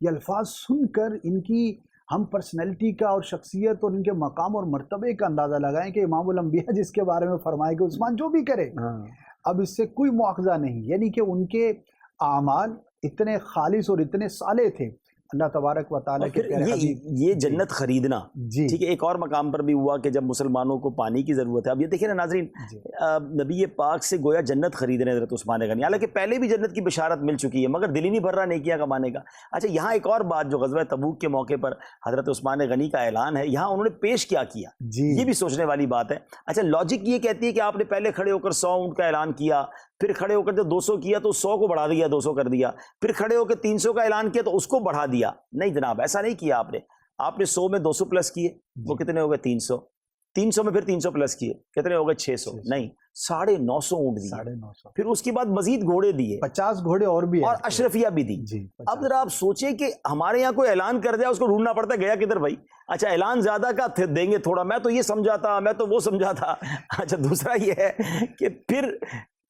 یہ الفاظ سن کر ان کی ہم پرسنالٹی کا اور شخصیت اور ان کے مقام اور مرتبے کا اندازہ لگائیں کہ امام الانبیاء جس کے بارے میں فرمائے کہ عثمان جو بھی کرے اب اس سے کوئی مواخذہ نہیں. یعنی کہ ان کے اعمال اتنے خالص اور اتنے صالح تھے. اللہ تبارک و تعالیٰ کے یہ جنت خریدنا ٹھیک ہے. ایک اور مقام پر بھی ہوا کہ جب مسلمانوں کو پانی کی ضرورت ہے. اب یہ دیکھیں نا ناظرین، نبی پاک سے گویا جنت خرید رہے حضرت عثمان غنی، حالانکہ پہلے بھی جنت کی بشارت مل چکی ہے مگر دل ہی نہیں بھر رہا نیکیاں کمانے کا. اچھا یہاں ایک اور بات جو غزوہ تبوک کے موقع پر حضرت عثمان غنی کا اعلان ہے، یہاں انہوں نے پیش کیا یہ بھی سوچنے والی بات ہے. اچھا لاجک یہ کہتی ہے کہ آپ نے پہلے کھڑے ہو کر 100 اونٹ کا اعلان کیا، پھر کھڑے ہو کر جب 200 کیا تو 100 کو بڑھا دیا، 200 کر دیا، پھر کھڑے ہو کے 300 کا اعلان کیا تو اس کو بڑھا دیا. نہیں جناب، ایسا نہیں کیا آپ نے 100 میں 200 پلس کیے، وہ کتنے ہو گئے 300. 300 میں پھر 300 پلس کیے، کتنے ہو گئے 600، نہیں 950 اونٹ دیے، 950، پھر اس کے بعد مزید گھوڑے دیے، 50 گھوڑے اور بھی اور اشرفیہ بھی دی۔ جی اب ذرا آپ سوچیں کہ ہمارے یہاں کوئی اعلان کر دیا اس کو ڈھونڈنا پڑتا ہے گیا کدھر بھائی، اچھا اعلان زیادہ کا دیں گے تھوڑا، میں تو یہ سمجھا تھا، میں تو وہ سمجھا تھا۔ اچھا دوسرا یہ ہے کہ پھر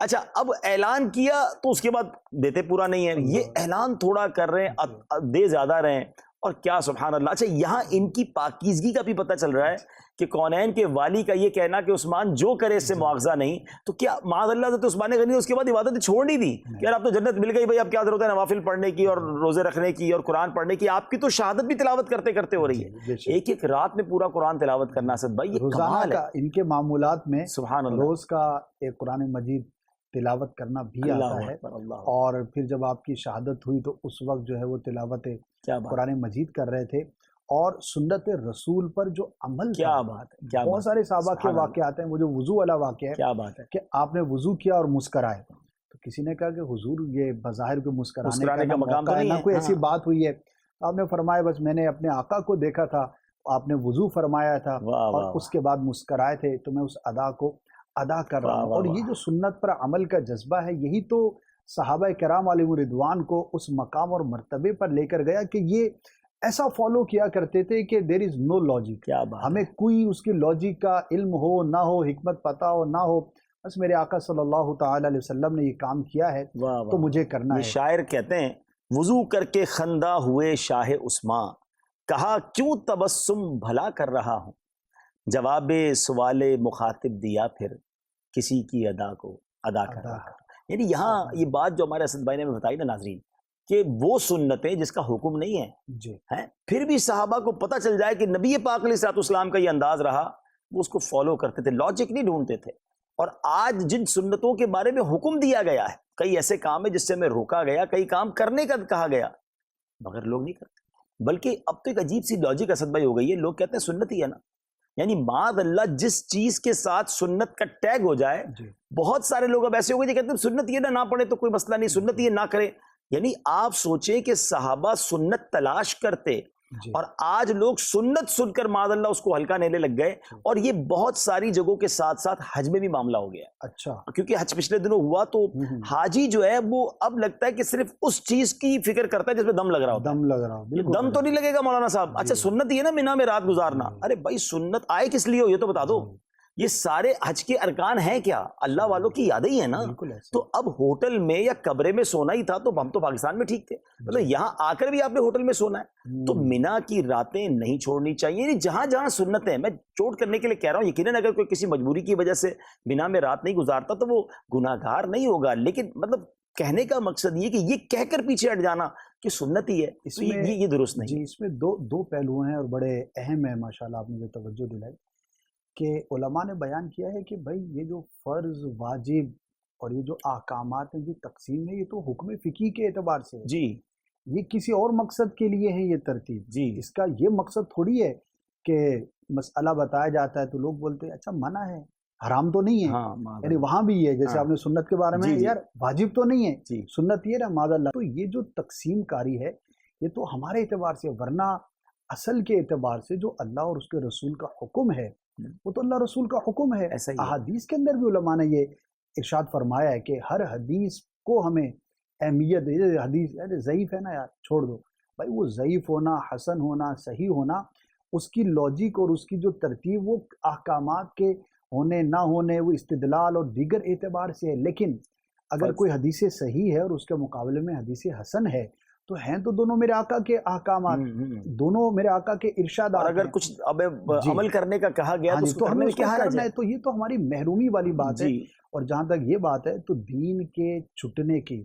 اچھا اب اعلان کیا تو اس کے بعد دیتے پورا نہیں ہے، یہ اعلان تھوڑا کر رہے ہیں، دے زیادہ رہے ہیں، اور کیا سبحان اللہ۔ اچھا یہاں ان کی پاکیزگی کا بھی پتہ چل رہا ہے کہ کونین کے والی کا یہ کہنا کہ عثمان جو کرے اس سے مواخذہ نہیں، تو کیا معاذ اللہ حضرت عثمان غنی نے اس کے بعد عبادتیں چھوڑ نہیں دی کہ یار اب تو جنت مل گئی بھائی، اب کیا ضرورت ہے نوافل پڑھنے کی اور روزے رکھنے کی اور قرآن پڑھنے کی، آپ کی تو شہادت بھی تلاوت کرتے کرتے ہو رہی ہے، ایک ایک رات میں پورا قرآن تلاوت کرنا اسد بھائی، یہ کمال ہے ان کے معمولات میں سبحان اللہ، روز کا ایک قرآن مجید تلاوت کرنا بھی آتا ہے، اور پھر جب آپ کی شہادت ہوئی تو اس وقت جو ہے وہ تلاوت قرآن مجید کر رہے تھے، اور سنت رسول پر جو عمل، کیا بات ہے، بہت سارے صحابہ کے واقعات ہیں، وہ جو وضو والا واقعہ ہے، کیا بات ہے کہ آپ نے وضو کیا اور مسکرائے، تو کسی نے کہا کہ حضور یہ بظاہر کوئی مسکرانے کا مقام تو نہیں ہے، کوئی ایسی بات ہوئی ہے؟ آپ نے فرمایا بس میں نے اپنے آقا کو دیکھا تھا، آپ نے وضو فرمایا تھا اور اس کے بعد مسکرائے تھے، تو میں اس ادا کو ادا کر رہا ہوں۔ اور یہ جو سنت پر عمل کا جذبہ ہے، یہی تو صحابہ کرام علیہم رضوان کو اس مقام اور مرتبے پر لے کر گیا کہ یہ ایسا فالو کیا کرتے تھے کہ دیر از نو لاجک، ہمیں کوئی اس کی لاجک کا علم ہو نہ ہو، حکمت پتہ ہو نہ ہو، بس میرے آقا صلی اللہ تعالی علیہ وسلم نے یہ کام کیا ہے تو مجھے کرنا ہے۔ شاعر کہتے ہیں وضو کر کے خندہ ہوئے شاہ عثمان، کہا کیوں تبسم بھلا کر رہا ہوں، جواب سوال مخاطب دیا پھر کسی کی ادا کو ادا کر رہا ہوں۔ یعنی یہاں یہ بات جو ہمارے اسد بھائی نے بتائی نا ناظرین، کہ وہ سنتیں جس کا حکم نہیں ہے، پھر بھی صحابہ کو پتہ چل جائے کہ نبی پاک علیہ الصلوۃ والسلام کا یہ انداز رہا، وہ اس کو فالو کرتے تھے، لاجک نہیں ڈھونڈتے تھے۔ اور آج جن سنتوں کے بارے میں حکم دیا گیا ہے، کئی ایسے کام ہیں جس سے ہمیں روکا گیا، کئی کام کرنے کا کہا گیا، مگر لوگ نہیں کرتے، بلکہ اب تو ایک عجیب سی لاجک اسد بھائی ہو گئی ہے، لوگ کہتے ہیں سنت ہی ہے نا، یعنی معاذ اللہ جس چیز کے ساتھ سنت کا ٹیگ ہو جائے، بہت سارے لوگ اب ایسے ہو گئے جو کہتے ہیں سنت یہ نہ پڑھے تو کوئی مسئلہ نہیں، سنت یہ نہ کرے۔ یعنی آپ سوچیں کہ صحابہ سنت تلاش کرتے، اور آج لوگ سنت سن کر معاذ اللہ اس کو ہلکا لینے لگ گئے، اور یہ بہت ساری جگہوں کے ساتھ ساتھ حج میں بھی معاملہ ہو گیا۔ اچھا، کیونکہ حج پچھلے دنوں ہوا تو حاجی جو ہے وہ اب لگتا ہے کہ صرف اس چیز کی فکر کرتا ہے جس میں دم لگ رہا ہوتا ہے، دم تو نہیں لگے گا مولانا صاحب، اچھا سنت یہ نا مینا میں رات گزارنا، ارے بھائی سنت آئے کس لیے ہو یہ تو بتا دو، یہ سارے حج کے ارکان ہیں کیا؟ اللہ والوں کی یادیں ہی ہیں نا۔ تو اب ہوٹل میں یا کمرے میں سونا ہی تھا تو ہم تو پاکستان میں ٹھیک تھے، مطلب یہاں آ کر بھی آپ نے ہوٹل میں سونا ہے، تو مینا کی راتیں نہیں چھوڑنی چاہیے۔ یعنی جہاں جہاں سنتیں، میں چوٹ کرنے کے لیے کہہ رہا ہوں، یقیناً اگر کوئی کسی مجبوری کی وجہ سے مینا میں رات نہیں گزارتا تو وہ گناہگار نہیں ہوگا، لیکن مطلب کہنے کا مقصد یہ کہ یہ کہہ کر پیچھے ہٹ جانا کہ سنت ہی ہے، اس میں یہ درست نہیں۔ جی، اس میں دو پہلو ہیں اور بڑے اہم ہیں، ماشاءاللہ آپ نے جو توجہ دلائی، کہ علماء نے بیان کیا ہے کہ بھائی یہ جو فرض، واجب اور یہ جو احکامات ہیں، جو تقسیم ہے، یہ تو حکم فقہی کے اعتبار سے ہے، جی یہ کسی اور مقصد کے لیے ہے یہ ترتیب، جی، اس کا یہ مقصد تھوڑی ہے کہ مسئلہ بتایا جاتا ہے تو لوگ بولتے ہیں اچھا منع ہے، حرام تو نہیں ہے، یعنی وہاں بھی ہے، جیسے آپ نے سنت کے بارے میں یار واجب تو نہیں ہے، سنت یہ ہے معاذ اللہ۔ تو یہ جو تقسیم کاری ہے یہ تو ہمارے اعتبار سے، ورنہ اصل کے اعتبار سے جو اللہ اور اس کے رسول کا حکم ہے وہ تو اللہ رسول کا حکم ہے۔ احادیث کے اندر بھی علماء نے یہ ارشاد فرمایا ہے کہ ہر حدیث کو ہمیں اہمیت دے۔ حدیث ضعیف ہے نا یار چھوڑ دو، بھائی وہ ضعیف ہونا، حسن ہونا، صحیح ہونا، اس کی لاجک اور اس کی جو ترتیب وہ احکامات کے ہونے نہ ہونے، وہ استدلال اور دیگر اعتبار سے ہے، لیکن اگر کوئی حدیث صحیح ہے اور اس کے مقابلے میں حدیث حسن ہے تو ہیں تو دونوں میرے آقا کے احکامات، دونوں میرے آقا کے ارشادات، اور اگر کچھ اب عمل کرنے کا کہا گیا تو ہمیں کیا کرنا ہے، تو یہ تو ہماری محرومی والی بات ہے۔ اور جہاں تک یہ بات ہے تو دین کے چھٹنے کی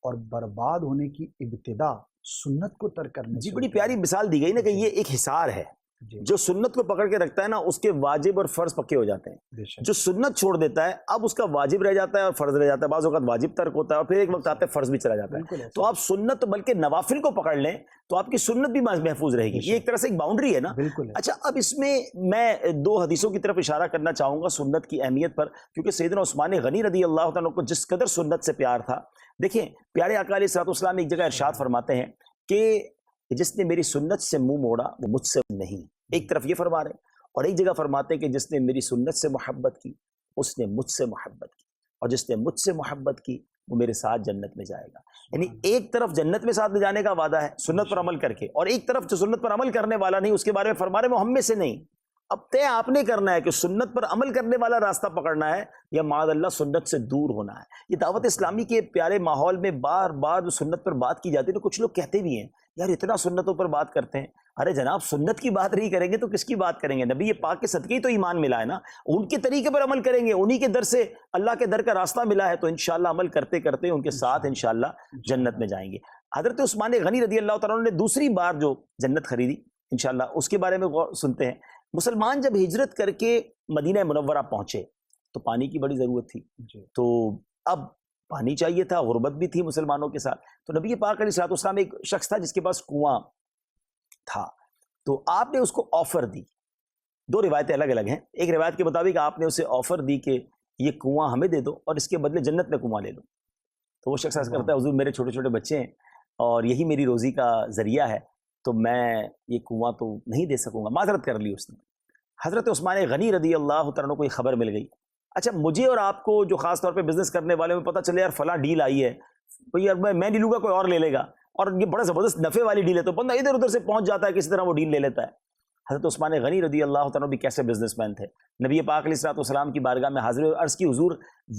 اور برباد ہونے کی ابتدا سنت کو ترک کرنے سے۔ بڑی پیاری مثال دی گئی نا کہ یہ ایک حصار ہے، جو سنت کو پکڑ کے رکھتا ہے نا اس کے واجب اور فرض پکے ہو جاتے ہیں، جو سنت چھوڑ دیتا ہے اب اس کا واجب رہ جاتا ہے اور فرض رہ جاتا ہے، بعض اوقات واجب ترک ہوتا ہے اور پھر ایک وقت آتا ہے فرض بھی چلا جاتا ہے۔ تو آپ سنت بلکہ نوافل کو پکڑ لیں تو آپ کی سنت بھی محفوظ رہے گی، یہ ایک طرح سے ایک باؤنڈری ہے نا۔ اچھا اب اس میں میں دو حدیثوں کی طرف اشارہ کرنا چاہوں گا سنت کی اہمیت پر، کیونکہ سیدنا عثمان غنی رضی اللہ تعالیٰ کو جس قدر سنت سے پیار تھا، دیکھیں پیارے آقا علیہ الصلوۃ والسلام ایک جگہ ارشاد فرماتے ہیں کہ جس نے میری سنت سے منہ موڑا وہ مجھ سے نہیں، ایک طرف یہ فرما رہے ہیں، اور ایک جگہ فرماتے ہیں کہ جس نے میری سنت سے محبت کی اس نے مجھ سے محبت کی، اور جس نے مجھ سے محبت کی وہ میرے ساتھ جنت میں جائے گا۔ یعنی ایک طرف جنت میں ساتھ لے جانے کا وعدہ ہے سنت پر عمل کر کے، اور ایک طرف جو سنت پر عمل کرنے والا نہیں اس کے بارے میں فرما رہے ہیں وہ ہم میں سے نہیں۔ اب طے آپ نے کرنا ہے کہ سنت پر عمل کرنے والا راستہ پکڑنا ہے یا معاذ اللہ سنت سے دور ہونا ہے۔ یہ دعوت اسلامی کے پیارے ماحول میں بار بار جو سنت پر بات کی جاتی ہے تو کچھ لوگ کہتے بھی ہیں یار اتنا سنتوں پر بات کرتے ہیں، ارے جناب سنت کی بات نہیں کریں گے تو کس کی بات کریں گے؟ نبی پاک کے صدقے ہی تو ایمان ملا ہے نا، ان کے طریقے پر عمل کریں گے، انہی کے در سے اللہ کے در کا راستہ ملا ہے، تو انشاءاللہ عمل کرتے کرتے ان کے ساتھ انشاءاللہ جنت میں جائیں گے۔ حضرت عثمان غنی رضی اللہ تعالیٰ عنہ نے دوسری بار جو جنت خریدی انشاءاللہ اس کے بارے میں سنتے ہیں۔ مسلمان جب ہجرت کر کے مدینہ منورہ پہنچے تو پانی کی بڑی ضرورت تھی، تو اب پانی چاہیے تھا، غربت بھی تھی مسلمانوں کے ساتھ، تو نبی پاک علیہ الصلوۃ والسلام ایک شخص تھا جس کے پاس کنواں تھا، تو آپ نے اس کو آفر دی۔ دو روایتیں الگ الگ ہیں، ایک روایت کے مطابق آپ نے اسے آفر دی کہ یہ کنواں ہمیں دے دو اور اس کے بدلے جنت میں کنواں لے لو۔ تو وہ شخص ایسا کرتا ہے حضور میرے چھوٹے چھوٹے بچے ہیں اور یہی میری روزی کا ذریعہ ہے، تو میں یہ کنواں تو نہیں دے سکوں گا، معذرت کر لی اس نے۔ حضرت عثمان غنی رضی اللہ تعالیٰ عنہ کو یہ خبر مل گئی، اچھا مجھے اور آپ کو جو خاص طور پہ بزنس کرنے والے میں پتہ چلے یار فلاں ڈیل آئی ہے، بھئی یار میں نہیں لوں گا کوئی اور لے لے گا، اور یہ بڑا زبردست نفع والی ڈیل ہے، تو بندہ ادھر ادھر سے پہنچ جاتا ہے، کسی طرح وہ ڈیل لے لیتا ہے۔ حضرت عثمان غنی رضی اللہ تعالیٰ عنہ بھی کیسے بزنس مین تھے، نبی پاک علیہ الصلوۃ والسلام کی بارگاہ میں حاضر عرض کی حضور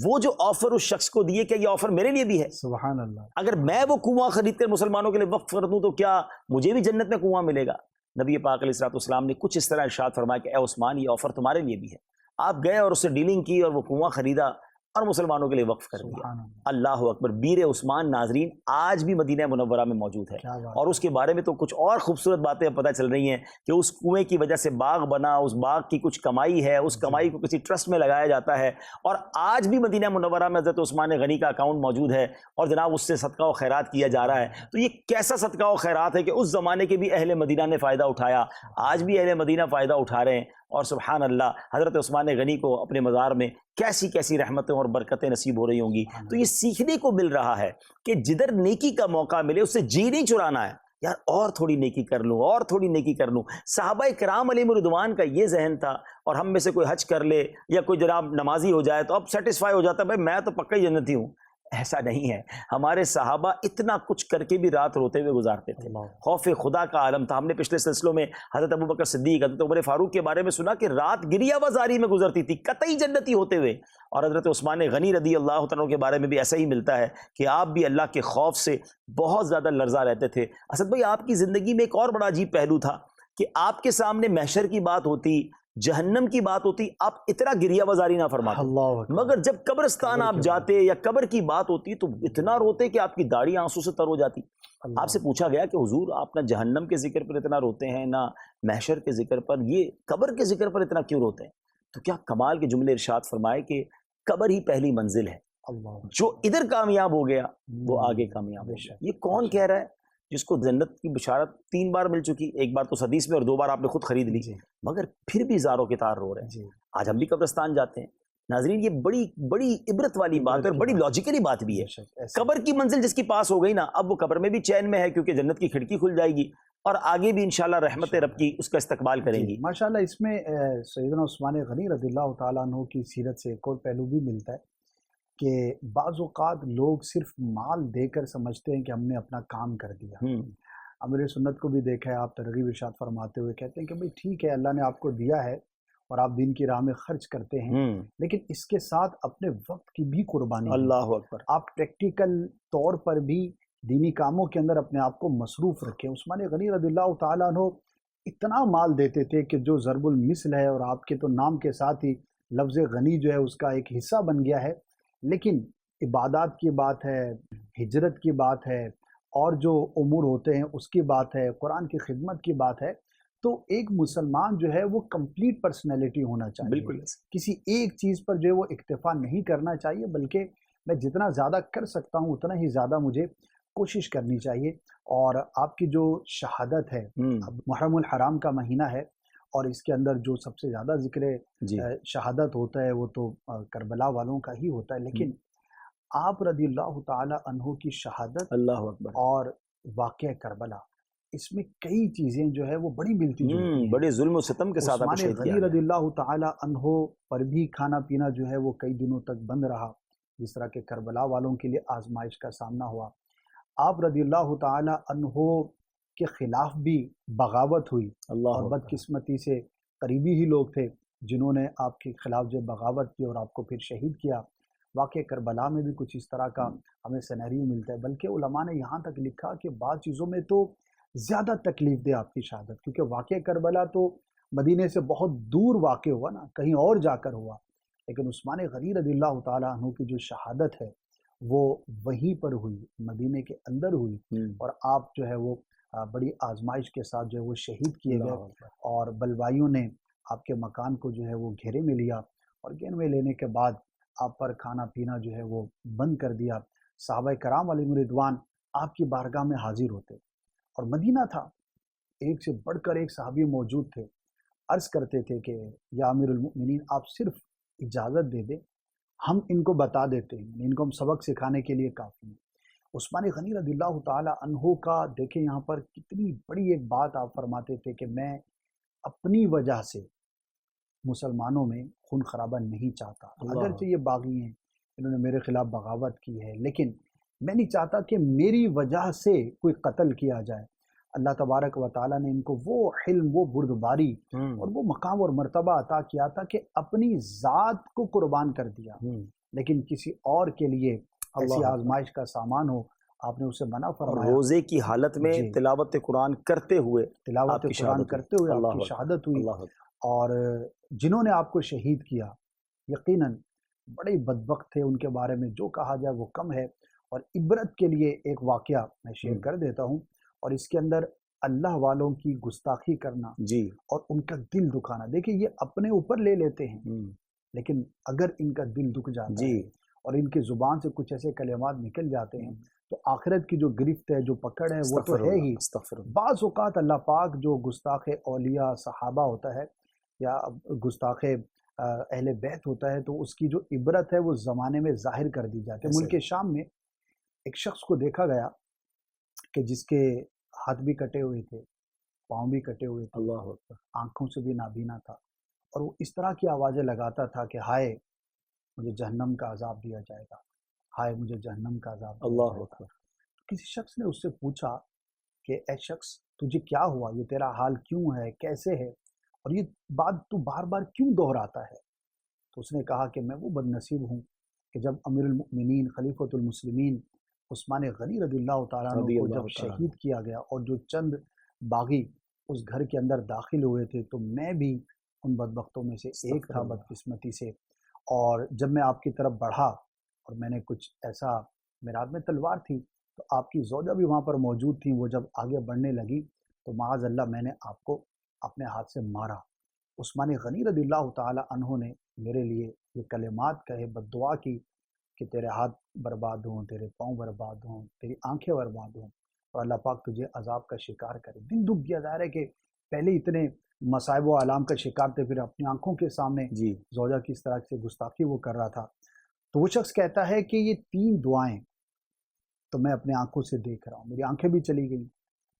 وہ جو آفر اس شخص کو دیے کیا یہ آفر میرے لیے بھی ہے؟ سبحان اللہ، اگر میں وہ کنواں خرید کر مسلمانوں کے لیے وقف کر دوں تو کیا مجھے بھی جنت میں کنواں ملے گا؟ نبی پاک علیہ الصلوۃ والسلام نے کچھ اس طرح ارشاد فرمایا کہ اے عثمان یہ آفر تمہارے لیے بھی ہے۔ آپ گئے اور اس سے ڈیلنگ کی اور وہ کنواں خریدا اور مسلمانوں کے لیے وقف کر دیا۔ اللہ اکبر۔ بیر عثمان ناظرین آج بھی مدینہ منورہ میں موجود ہے، اور اس کے بارے میں تو کچھ اور خوبصورت باتیں پتہ چل رہی ہیں کہ اس کنویں کی وجہ سے باغ بنا، اس باغ کی کچھ کمائی ہے، اس کمائی کو کسی ٹرسٹ میں لگایا جاتا ہے، اور آج بھی مدینہ منورہ میں حضرت عثمان غنی کا اکاؤنٹ موجود ہے اور جناب اس سے صدقہ و خیرات کیا جا رہا ہے۔ تو یہ کیسا صدقہ و خیرات ہے کہ اس زمانے کے بھی اہل مدینہ نے فائدہ اٹھایا، آج بھی اہل مدینہ فائدہ اٹھا رہے ہیں، اور سبحان اللہ حضرت عثمان غنی کو اپنے مزار میں کیسی کیسی رحمتیں اور برکتیں نصیب ہو رہی ہوں گی۔ تو یہ سیکھنے کو مل رہا ہے کہ جدھر نیکی کا موقع ملے اس سے جی نہیں چرانا ہے، یار اور تھوڑی نیکی کر لوں، اور تھوڑی نیکی کر لوں۔ صحابہ کرام علیہم رضوان کا یہ ذہن تھا، اور ہم میں سے کوئی حج کر لے یا کوئی جناب نمازی ہو جائے تو اب سیٹسفائی ہو جاتا ہے بھائی میں تو پکا ہی جنتی ہوں۔ ایسا نہیں ہے، ہمارے صحابہ اتنا کچھ کر کے بھی رات روتے ہوئے گزارتے تھے، خوف خدا کا عالم تھا۔ ہم نے پچھلے سلسلوں میں حضرت ابوبکر صدیق، حضرت عمر فاروق کے بارے میں سنا کہ رات گریہ وزاری میں گزرتی تھی قطعی جنتی ہوتے ہوئے، اور حضرت عثمان غنی رضی اللہ تعالیٰ کے بارے میں بھی ایسا ہی ملتا ہے کہ آپ بھی اللہ کے خوف سے بہت زیادہ لرزا رہتے تھے۔ اسد بھائی آپ کی زندگی میں ایک اور بڑا عجیب پہلو تھا کہ آپ کے سامنے محشر کی بات ہوتی، جہنم کی بات ہوتی، آپ اتنا گریہ وزاری نہ فرماتے، مگر جب قبرستان آپ جاتے یا قبر کی بات ہوتی تو اتنا روتے کہ آپ کی داڑھی آنسو سے تر ہو جاتی۔ آپ سے پوچھا گیا کہ حضور آپ نہ جہنم کے ذکر پر اتنا روتے ہیں نہ محشر کے ذکر پر، یہ قبر کے ذکر پر اتنا کیوں روتے ہیں؟ تو کیا کمال کے جملے ارشاد فرمائے کہ قبر ہی پہلی منزل ہے، جو ادھر کامیاب ہو گیا وہ آگے کامیاب ہو گیا۔ یہ کون کہہ رہا ہے جس کو جنت کی بشارت 3 بار مل چکی، ایک بار تو حدیث میں اور 2 بار آپ نے خود خرید لی، مگر پھر بھی زاروں کے تار رو رہے ہیں۔ آج ہم بھی قبرستان جاتے ہیں۔ ناظرین یہ بڑی عبرت والی بات ہے اور بڑی لاجیکلی بات بھی ہے۔ قبر کی منزل جس کی پاس ہو گئی نا، اب وہ قبر میں بھی چین میں ہے کیونکہ جنت کی کھڑکی کھل جائے گی، اور آگے بھی انشاءاللہ رحمت رب کی اس کا استقبال کریں گی۔ ماشاءاللہ اس میں سیدنا عثمان غنی رضی اللہ تعالیٰ عنہ کی سیرت سے ایک اور پہلو بھی ملتا ہے کہ بعض اوقات لوگ صرف مال دے کر سمجھتے ہیں کہ ہم نے اپنا کام کر دیا۔ امیر سنت کو بھی دیکھا ہے، آپ ترغیب ارشاد فرماتے ہوئے کہتے ہیں کہ بھئی ٹھیک ہے اللہ نے آپ کو دیا ہے اور آپ دین کی راہ میں خرچ کرتے ہیں، لیکن اس کے ساتھ اپنے وقت کی بھی قربانی، اللہ اکبر، آپ پریکٹیکل طور پر بھی دینی کاموں کے اندر اپنے آپ کو مصروف رکھیں۔ عثمان غنی رضی اللہ تعالیٰ عنہ اتنا مال دیتے تھے کہ جو ضرب المثل ہے، اور آپ کے تو نام کے ساتھ ہی لفظ غنی جو ہے اس کا ایک حصہ بن گیا ہے، لیکن عبادات کی بات ہے، ہجرت کی بات ہے، اور جو امور ہوتے ہیں اس کی بات ہے، قرآن کی خدمت کی بات ہے، تو ایک مسلمان جو ہے وہ کمپلیٹ پرسنالٹی ہونا چاہیے۔ بالکل کسی ایک چیز پر جو ہے وہ اکتفا نہیں کرنا چاہیے، بلکہ میں جتنا زیادہ کر سکتا ہوں اتنا ہی زیادہ مجھے کوشش کرنی چاہیے۔ اور آپ کی جو شہادت ہے، اب محرم الحرام کا مہینہ ہے اور اس کے اندر جو سب سے زیادہ ذکر شہادت ہوتا ہے وہ تو کربلا والوں کا ہی ہوتا ہے، لیکن آپ رضی اللہ تعالی عنہ کی شہادت اللہ اکبر اور واقعہ کربلا اس میں کئی چیزیں جو ہے وہ بڑی ملتی جلتی ہیں۔ بڑے ظلم و ستم کے ساتھ آپ کو عثمان شہید کیا غنی گیا۔ رضی اللہ تعالی عنہ پر بھی کھانا پینا جو ہے وہ کئی دنوں تک بند رہا، جس طرح کہ کربلا والوں کے لیے آزمائش کا سامنا ہوا۔ آپ رضی اللہ تعالی عنہ کے خلاف بھی بغاوت ہوئی، اللہ اور اکبر۔ بدقسمتی سے قریبی ہی لوگ تھے جنہوں نے آپ کے خلاف جو بغاوت کی اور آپ کو پھر شہید کیا۔ واقع کربلا میں بھی کچھ اس طرح کا ہمیں سینیریو ملتا ہے، بلکہ علماء نے یہاں تک لکھا کہ بعض چیزوں میں تو زیادہ تکلیف دہ آپ کی شہادت، کیونکہ واقع کربلا تو مدینے سے بہت دور واقع ہوا نا، کہیں اور جا کر ہوا، لیکن عثمان غنی رضی اللہ تعالیٰ عنہ کی جو شہادت ہے وہ وہیں پر ہوئی، مدینے کے اندر ہوئی، اور آپ جو ہے وہ بڑی آزمائش کے ساتھ جو ہے وہ شہید کیے گئے، اور بلوائیوں نے آپ کے مکان کو جو ہے وہ گھیرے میں لیا، اور گھیرے میں لینے کے بعد آپ پر کھانا پینا جو ہے وہ بند کر دیا۔ صحابہ کرام علیہم رضوان آپ کی بارگاہ میں حاضر ہوتے، اور مدینہ تھا، ایک سے بڑھ کر ایک صحابی موجود تھے، عرض کرتے تھے کہ یا امیر المؤمنین آپ صرف اجازت دے دیں، ہم ان کو بتا دیتے ہیں، ان کو ہم سبق سکھانے کے لیے کافی ہیں۔ عثمان غنی رضی اللہ تعالی عنہ کا دیکھیں یہاں پر کتنی بڑی ایک بات آپ فرماتے تھے کہ میں اپنی وجہ سے مسلمانوں میں خون خرابہ نہیں چاہتا، اگرچہ یہ باغی ہیں، انہوں نے میرے خلاف بغاوت کی ہے، لیکن میں نہیں چاہتا کہ میری وجہ سے کوئی قتل کیا جائے۔ اللہ تبارک و تعالیٰ نے ان کو وہ حلم، وہ بردباری اور وہ مقام اور مرتبہ عطا کیا تھا کہ اپنی ذات کو قربان کر دیا، لیکن کسی اور کے لیے ایسی آزمائش کا سامان ہو آپ نے اسے منع فرمایا۔ روزے کی حالت میں تلاوت قرآن کرتے ہوئے تلاوت قرآن کرتے ہوئے آپ کی شہادت ہوئی، اور جنہوں نے آپ کو شہید کیا یقیناً بڑے بدبخت تھے، ان کے بارے میں جو کہا جائے وہ کم ہے۔ اور عبرت کے لیے ایک واقعہ میں شیئر کر دیتا ہوں، اور اس کے اندر اللہ والوں کی گستاخی کرنا اور ان کا دل دکھانا، دیکھیں یہ اپنے اوپر لے لیتے ہیں، لیکن اگر ان کا دل دکھ جاتا ہے اور ان کی زبان سے کچھ ایسے کلمات نکل جاتے ہیں تو آخرت کی جو گرفت ہے، جو پکڑ ہے، وہ تو ہے ہی۔ بعض اوقات اللہ پاک جو گستاخ اولیاء صحابہ ہوتا ہے یا گستاخ اہل بیت ہوتا ہے، تو اس کی جو عبرت ہے وہ زمانے میں ظاہر کر دی جاتی ہے۔ ملک شام میں ایک شخص کو دیکھا گیا کہ جس کے ہاتھ بھی کٹے ہوئے تھے، پاؤں بھی کٹے ہوئے تھے، آنکھوں سے بھی نابینا تھا، اور وہ اس طرح کی آوازیں لگاتا تھا کہ ہائے مجھے جہنم کا عذاب دیا جائے گا، ہائے مجھے جہنم کا عذاب دیا جائے گا۔ کسی شخص نے اس سے پوچھا کہ اے شخص تجھے کیا ہوا، یہ تیرا حال کیوں ہے، کیسے ہے، اور یہ بات تو بار بار کیوں دہراتا ہے؟ تو اس نے کہا کہ میں وہ بد نصیب ہوں کہ جب امیر المؤمنین خلیفۃ المسلمین عثمان غنی رضی اللہ تعالیٰ عنہ کو جب شہید کیا گیا اور جو چند باغی اس گھر کے اندر داخل ہوئے تھے، تو میں بھی ان بدبختوں میں سے ایک تھا بدقسمتی سے، اور جب میں آپ کی طرف بڑھا اور میں نے کچھ ایسا، میرے ہاتھ میں تلوار تھی، تو آپ کی زوجہ بھی وہاں پر موجود تھیں، وہ جب آگے بڑھنے لگی تو معاذ اللہ میں نے آپ کو اپنے ہاتھ سے مارا۔ عثمان غنی رضی اللہ تعالی عنہ نے میرے لیے یہ کلمات کہے، بد دعا کی کہ تیرے ہاتھ برباد ہوں، تیرے پاؤں برباد ہوں، تیری آنکھیں برباد ہوں، اور اللہ پاک تجھے عذاب کا شکار کرے۔ دل دکھ گیا، ظاہر ہے کہ پہلے اتنے مصائب و آلام کا شکار تھے، پھر اپنی آنکھوں کے سامنے زوجہ کی اس طرح سے گستاخی وہ کر رہا تھا۔ تو وہ شخص کہتا ہے کہ یہ 3 دعائیں تو میں اپنے آنکھوں سے دیکھ رہا ہوں، میری آنکھیں بھی چلی گئیں،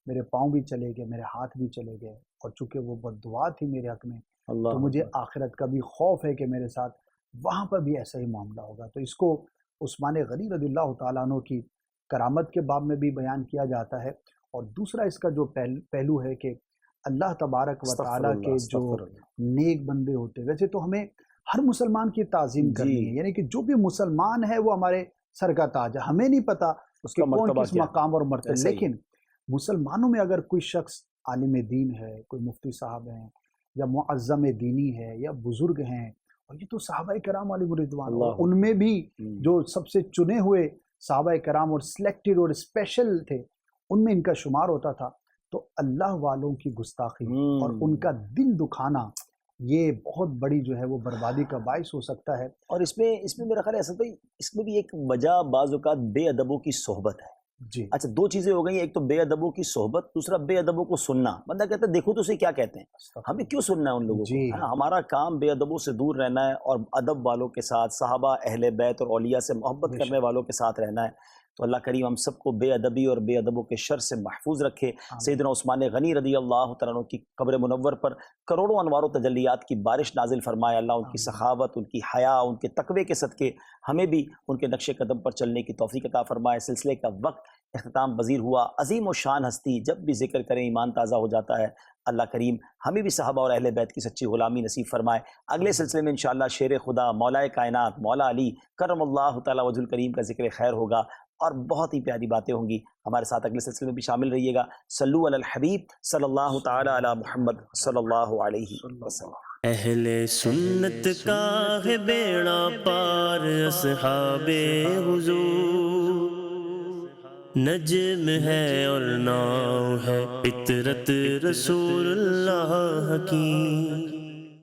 میرے پاؤں بھی چلے گئے، میرے ہاتھ بھی چلے گئے، اور چونکہ وہ بد دعا تھی میرے حق میں تو مجھے آخرت کا بھی خوف ہے کہ میرے ساتھ وہاں پر بھی ایسا ہی معاملہ ہوگا۔ تو اس کو عثمان غنی رضی اللہ تعالیٰ عنہ کی کرامت کے باب میں بھی بیان کیا جاتا ہے، اور دوسرا اس کا جو پہلو ہے کہ اللہ تبارک و تعالیٰ کے جو نیک بندے ہوتے ہیں، ویسے تو ہمیں ہر مسلمان کی تعظیم کرنی ہے، یعنی کہ جو بھی مسلمان ہے وہ ہمارے سر کا تاج ہے، ہمیں نہیں پتا اس کا کون کس مقام اور مرتبہ، لیکن مسلمانوں میں اگر کوئی شخص عالم دین ہے، کوئی مفتی صاحب ہیں یا معظم دینی ہے یا بزرگ ہیں، اور یہ تو صحابہ کرام علیہ رضوان، ان میں بھی جو سب سے چنے ہوئے صحابہ کرام اور سلیکٹڈ اور اسپیشل تھے، ان میں ان کا شمار ہوتا تھا، تو اللہ والوں کی گستاخی اور ان کا دل دکھانا یہ بہت بڑی جو ہے وہ بربادی کا باعث ہو سکتا ہے۔ اور اس میں میرا خیال ہے اسد بھائی، اس میں بھی ایک وجہ بعض اوقات بے ادبوں کی صحبت ہے۔ اچھا 2 چیزیں ہو گئی، ایک تو بے ادبوں کی صحبت، دوسرا بے ادبوں کو سننا۔ بندہ کہتا ہے دیکھو تو اسے کیا کہتے ہیں، ہمیں کیوں سننا ہے ان لوگوں کو، ہمارا کام بے ادبوں سے دور رہنا ہے اور ادب والوں کے ساتھ، صحابہ اہل بیت اور اولیاء سے محبت کرنے والوں کے ساتھ رہنا ہے۔ تو اللہ کریم ہم سب کو بے ادبی اور بے ادبوں کے شر سے محفوظ رکھے۔ آمین۔ سیدنا عثمان غنی رضی اللہ تعالیٰ عنہ کی قبر منور پر کروڑوں انوار و تجلیات کی بارش نازل فرمائے۔ اللہ ان کی آمین۔ سخاوت، ان کی حیا، ان کے تقوی کے صدقے ہمیں بھی ان کے نقش قدم پر چلنے کی توفیق عطا فرمائے۔ سلسلے کا وقت اختتام پذیر ہوا۔ عظیم و شان ہستی جب بھی ذکر کریں ایمان تازہ ہو جاتا ہے۔ اللہ کریم ہمیں بھی صحابہ اور اہل بیت کی سچی غلامی نصیب فرمائے۔ اگلے سلسلے میں انشاءاللہ شیر خدا مولا کائنات مولا علی کرم اللہ تعالیٰ وجہ الکریم کا ذکر خیر ہوگا اور بہت ہی پیاری باتیں ہوں گی۔ ہمارے ساتھ اگلے سلسلے میں بھی شامل رہیے گا۔ صلو علی الحبیب صلی اللہ تعالیٰ علی محمد صلی اللہ علیہ وسلم۔ اہل سنت کا ہے بیڑا پار، اصحاب حضور نجم ہے اور ناؤ ہے، فطرت رسول اللہ کی۔